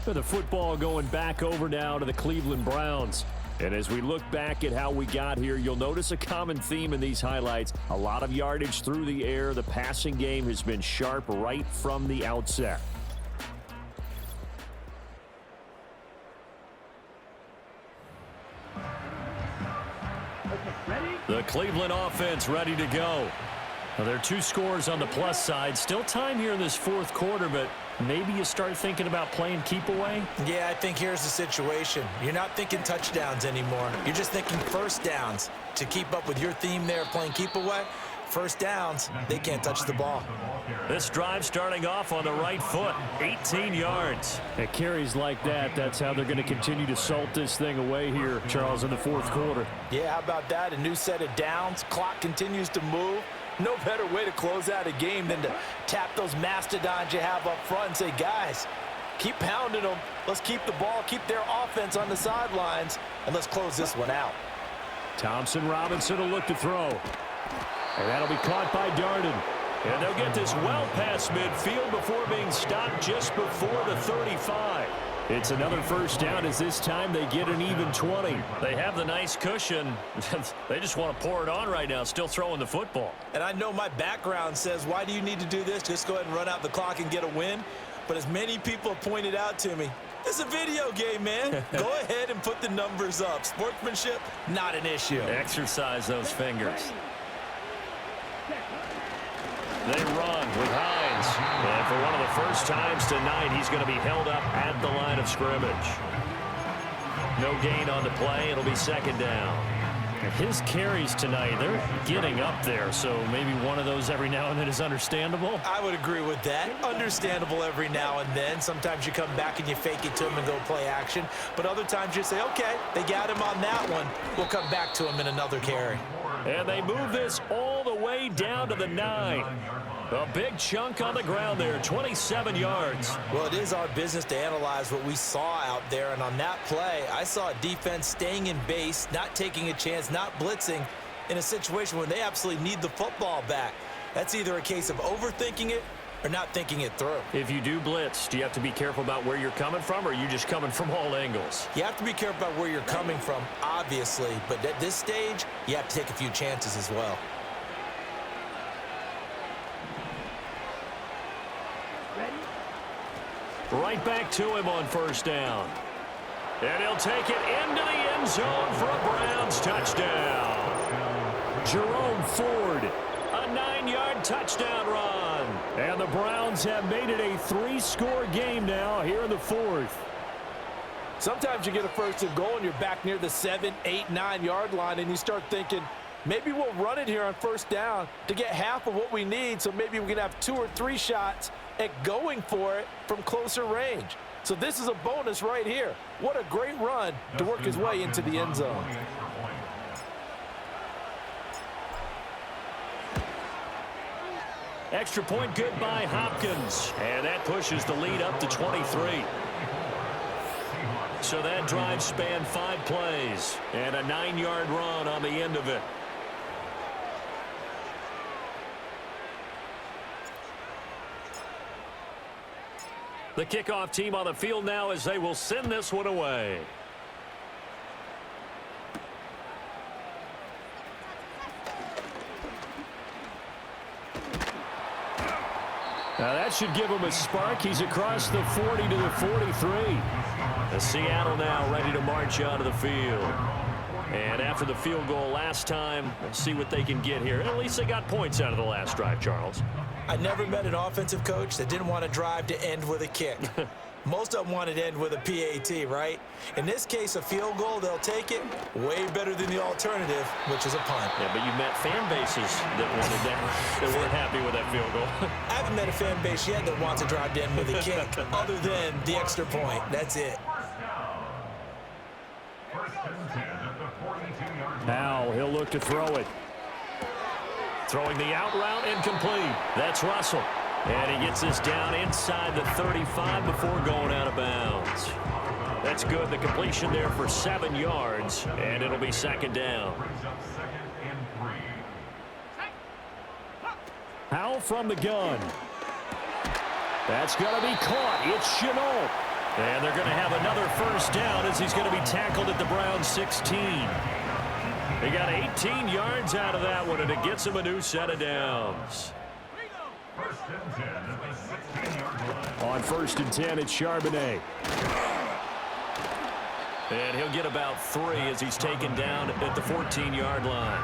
With the football going back over now to the Cleveland Browns. And as we look back at how we got here, you'll notice a common theme in these highlights. A lot of yardage through the air. The passing game has been sharp right from the outset. The Cleveland offense ready to go. Well, there are 2 scores on the plus side. Still time here in this 4th quarter, but maybe you start thinking about playing keep away? Yeah, I think here's the situation. You're not thinking touchdowns anymore. You're just thinking first downs. To keep up with your theme there, playing keep away, first downs, they can't touch the ball. This drive starting off on the right foot, 18 yards. At carries like that, that's how they're going to continue to salt this thing away here, Charles, in the 4th quarter. Yeah, how about that? A new set of downs. Clock continues to move. No better way to close out a game than to tap those mastodons you have up front and say, guys, keep pounding them. Let's keep the ball, keep their offense on the sidelines, and let's close this one out. Thompson Robinson will look to throw. And that'll be caught by Darden. And they'll get this well past midfield before being stopped just before the 35. It's another first down as this time they get an even 20. They have the nice cushion. They just want to pour it on right now, still throwing the football. And I know my background says, why do you need to do this? Just go ahead and run out the clock and get a win. But as many people have pointed out to me, it's a video game, man. Go ahead and put the numbers up. Sportsmanship, not an issue. Exercise those fingers. They run with Hines. And for one of the first times tonight, he's going to be held up at the line of scrimmage. No gain on the play. It'll be 2nd down. His carries tonight, they're getting up there, so maybe one of those every now and then is understandable. I would agree with that. Understandable every now and then. Sometimes you come back and you fake it to him and go play action. But other times you say, okay, they got him on that one. We'll come back to him in another carry. And they move this all the way down to the 9. A big chunk on the ground there, 27 yards. Well, it is our business to analyze what we saw out there. And on that play, I saw a defense staying in base, not taking a chance, not blitzing in a situation where they absolutely need the football back. That's either a case of overthinking it or not thinking it through. If you do blitz, do you have to be careful about where you're coming from, or are you just coming from all angles? You have to be careful about where you're coming from, obviously. But at this stage, you have to take a few chances as well. Right back to him on first down. And he'll take it into the end zone for a Browns touchdown. Jerome Ford, a 9-yard touchdown run. And the Browns have made it a 3-score game now here in the 4th. Sometimes you get a first and goal and you're back near the 7, 8, 9-yard line, and you start thinking, maybe we'll run it here on first down to get half of what we need, so maybe we can have 2 or 3 shots at going for it from closer range. So this is a bonus right here. What a great run to work his way into the end zone. Extra point good by Hopkins. And that pushes the lead up to 23. So that drive spanned 5 plays and a 9-yard run on the end of it. The kickoff team on the field now as they will send this one away. Now that should give him a spark. He's across the 40 to the 43. The Seattle now ready to march onto the field. And after the field goal last time, we'll see what they can get here. At least they got points out of the last drive, Charles. I never met an offensive coach that didn't want to drive to end with a kick. Most of them wanted to end with a PAT, right? In this case, a field goal, they'll take it. Way better than the alternative, which is a punt. Yeah, but you met fan bases that wanted that, that weren't happy with that field goal. I haven't met a fan base yet that wants to drive to end with a kick, other than the extra point. That's it. Now he'll look to throw it. Throwing the out route incomplete. That's Russell. And he gets this down inside the 35 before going out of bounds. That's good. The completion there for 7 yards, and it'll be second down. Howell from the gun. That's going to be caught. It's Shenault. And they're going to have another first down as he's going to be tackled at the Browns 16. They got 18 yards out of that one, and it gets him a new set of downs. On 1st and 10, it's Charbonnet. And he'll get about 3 as he's taken down at the 14-yard line.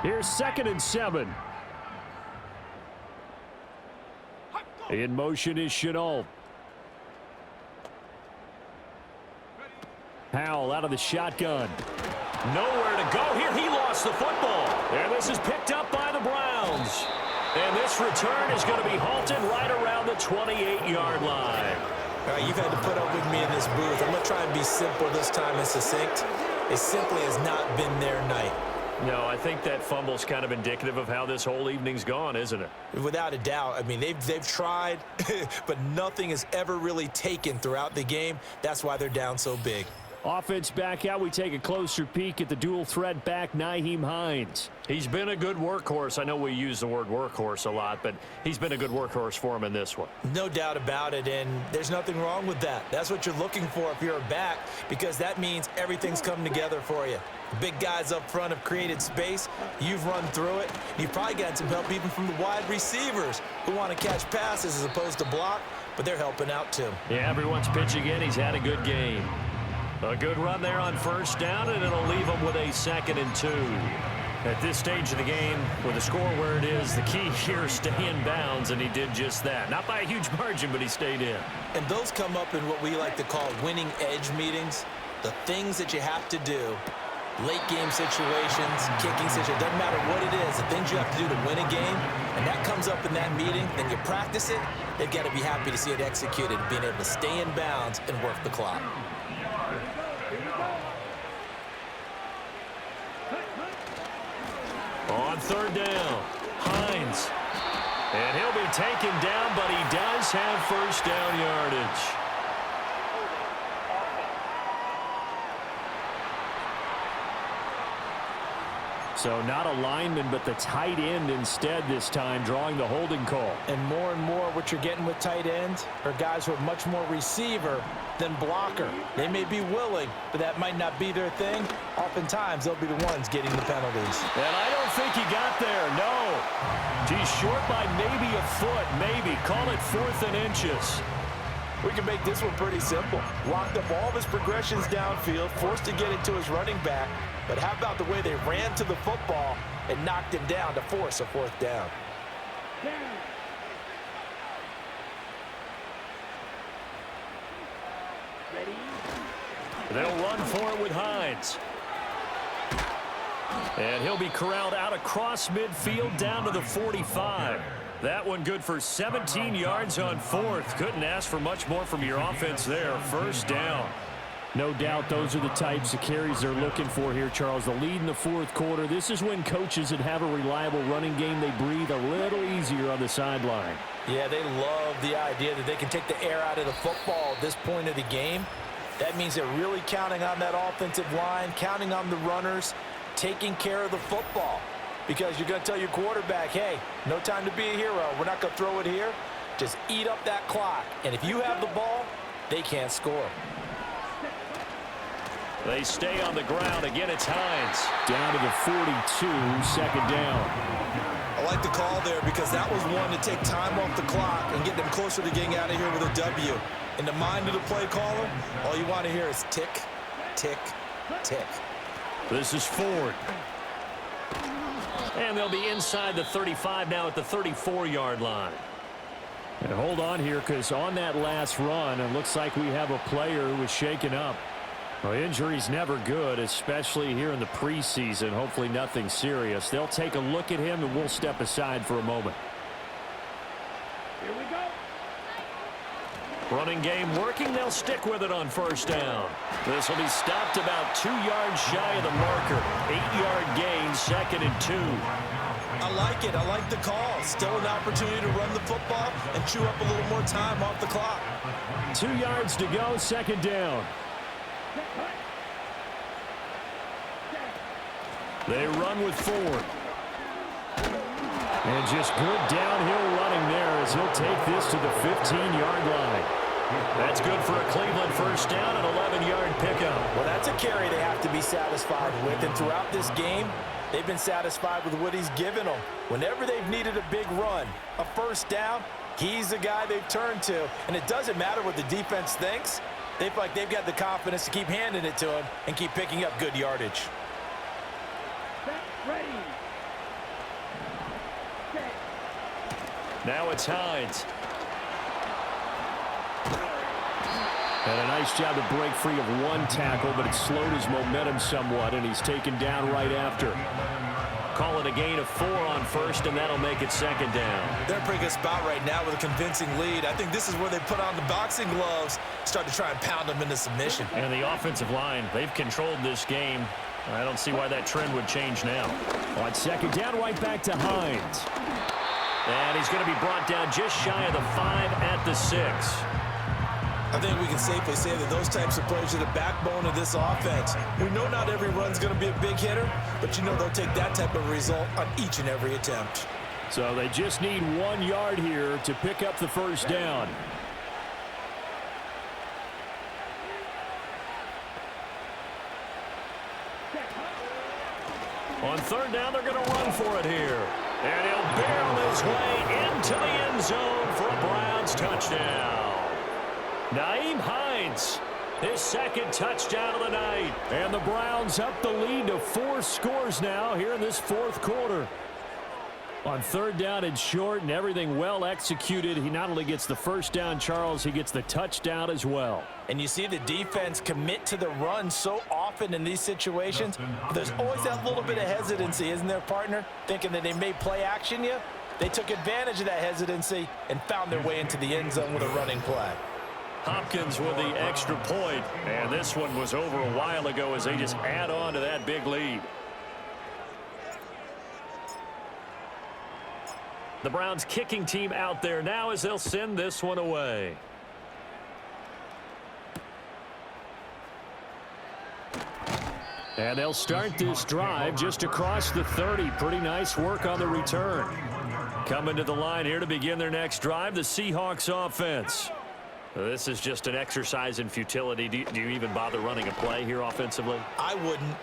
Here's 2nd and 7. In motion is Shenault. Howell out of the shotgun. Nowhere to go here. He lost the football. And this is picked up by the Browns. And this return is going to be halted right around the 28-yard line. All right, you've had to put up with me in this booth. I'm going to try and be simple this time and succinct. It simply has not been their night. No, I think that fumble's kind of indicative of how this whole evening's gone, isn't it? Without a doubt. I mean, they've tried, but nothing has ever really taken throughout the game. That's why they're down so big. Offense back out. We take a closer peek at the dual threat back, Nyheim Hines. He's been a good workhorse. I know we use the word workhorse a lot, but he's been a good workhorse for him in this one. No doubt about it, and there's nothing wrong with that. That's what you're looking for if you're a back, because that means everything's come together for you. Big guys up front have created space. You've run through it. You've probably gotten some help even from the wide receivers who want to catch passes as opposed to block, but they're helping out too. Yeah, everyone's pitching in. He's had a good game. A good run there on 1st down, and it'll leave them with a 2nd and 2. At this stage of the game, with the score where it is, the key here is stay in bounds, and he did just that. Not by a huge margin, but he stayed in. And those come up in what we like to call winning edge meetings. The things that you have to do, late game situations, kicking situations, doesn't matter what it is, the things you have to do to win a game, and that comes up in that meeting, then you practice it, they've got to be happy to see it executed, being able to stay in bounds and work the clock. On 3rd down, Hines. And he'll be taken down, but he does have 1st down yardage. So not a lineman, but the tight end instead this time, drawing the holding call. And more what you're getting with tight ends are guys who are much more receiver than blocker. They may be willing, but that might not be their thing. Oftentimes, they'll be the ones getting the penalties. And I don't think he got there, no. He's short by maybe a foot, maybe. Call it 4th and inches. We can make this one pretty simple. Locked up all of his progressions downfield, forced to get it to his running back. But how about the way they ran to the football and knocked him down to force a 4th down? They'll run for it with Hines. And he'll be corralled out across midfield down to the 45. That one good for 17 yards on 4th. Couldn't ask for much more from your offense there. 1st down. No doubt those are the types of carries they're looking for here, Charles. The lead in the 4th quarter. This is when coaches that have a reliable running game, they breathe a little easier on the sideline. Yeah, they love the idea that they can take the air out of the football at this point of the game. That means they're really counting on that offensive line, counting on the runners, taking care of the football. Because you're going to tell your quarterback, hey, no time to be a hero. We're not going to throw it here. Just eat up that clock. And if you have the ball, they can't score. They stay on the ground. Again, it's Hines. Down to the 42, second down. I like the call there because that was one to take time off the clock and get them closer to getting out of here with a W. In the mind of the play caller, all you want to hear is tick, tick, tick. This is Ford. And they'll be inside the 35 now at the 34-yard line. And hold on here, because on that last run, it looks like we have a player who was shaken up. Well, injury's never good, especially here in the preseason. Hopefully nothing serious. They'll take a look at him, and we'll step aside for a moment. Here we go. Running game working. They'll stick with it on first down. This will be stopped about 2 yards shy of the marker. 8-yard gain, 2nd and 2. I like it. I like the call. Still an opportunity to run the football and chew up a little more time off the clock. 2 yards to go, 2nd down. They run with Ford. And just good downhill running there as he'll take this to the 15-yard line. That's good for a Cleveland first down, an 11-yard pickup. Well, that's a carry they have to be satisfied with. And throughout this game, they've been satisfied with what he's given them. Whenever they've needed a big run, a first down, he's the guy they've turned to. And it doesn't matter what the defense thinks. They feel like they've got the confidence to keep handing it to him and keep picking up good yardage. Ready. Now it's Hines. And a nice job to break free of one tackle, but it slowed his momentum somewhat, and he's taken down right after. Call it a gain of 4 on first, and that'll make it 2nd down. They're in a pretty good spot right now with a convincing lead. I think this is where they put on the boxing gloves, start to try and pound them into submission. And the offensive line, they've controlled this game. I don't see why that trend would change now. On 2nd down, right back to Hines. And he's going to be brought down just shy of the 5 at the 6. I think we can safely say that those types of plays are the backbone of this offense. We know not every run's going to be a big hitter, but you know they'll take that type of result on each and every attempt. So they just need 1 yard here to pick up the first down. On 3rd down, they're going to run for it here. And he'll barrel his way into the end zone for a Browns touchdown. Nyheim Hines, his 2nd touchdown of the night. And the Browns up the lead to 4 scores now here in this 4th quarter. On 3rd down and short and everything well executed, he not only gets the first down, Charles, he gets the touchdown as well. And you see the defense commit to the run so often in these situations. But there's always that little bit of hesitancy, isn't there, partner? Thinking that they may play action you. They took advantage of that hesitancy and found their way into the end zone with a running play. Hopkins with the extra point, and this one was over a while ago as they just add on to that big lead. The Browns kicking team out there now as they'll send this one away. And they'll start this drive just across the 30. Pretty nice work on the return. Coming to the line here to begin their next drive, the Seahawks offense. This is just an exercise in futility. Do you even bother running a play here offensively? I wouldn't,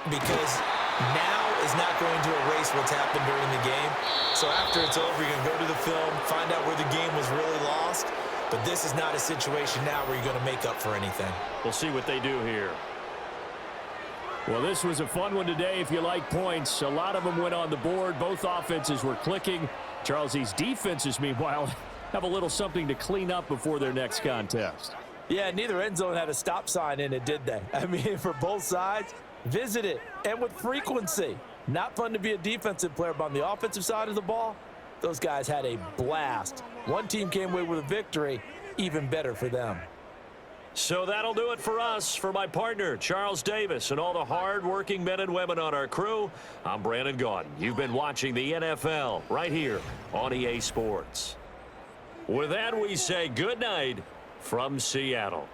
because now is not going to erase what's happened during the game. So after it's over, you're going to go to the film, find out where the game was really lost. But this is not a situation now where you're going to make up for anything. We'll see what they do here. Well, this was a fun one today if you like points. A lot of them went on the board. Both offenses were clicking. Charles, these defenses, meanwhile, have a little something to clean up before their next contest. Yeah, neither end zone had a stop sign in it, did they? I mean, for both sides, visit it, and with frequency. Not fun to be a defensive player, but on the offensive side of the ball, those guys had a blast. One team came away with a victory, even better for them. So that'll do it for us. For my partner, Charles Davis, and all the hard-working men and women on our crew, I'm Brandon Gaudin. You've been watching the NFL right here on EA Sports. With that, we say good night from Seattle.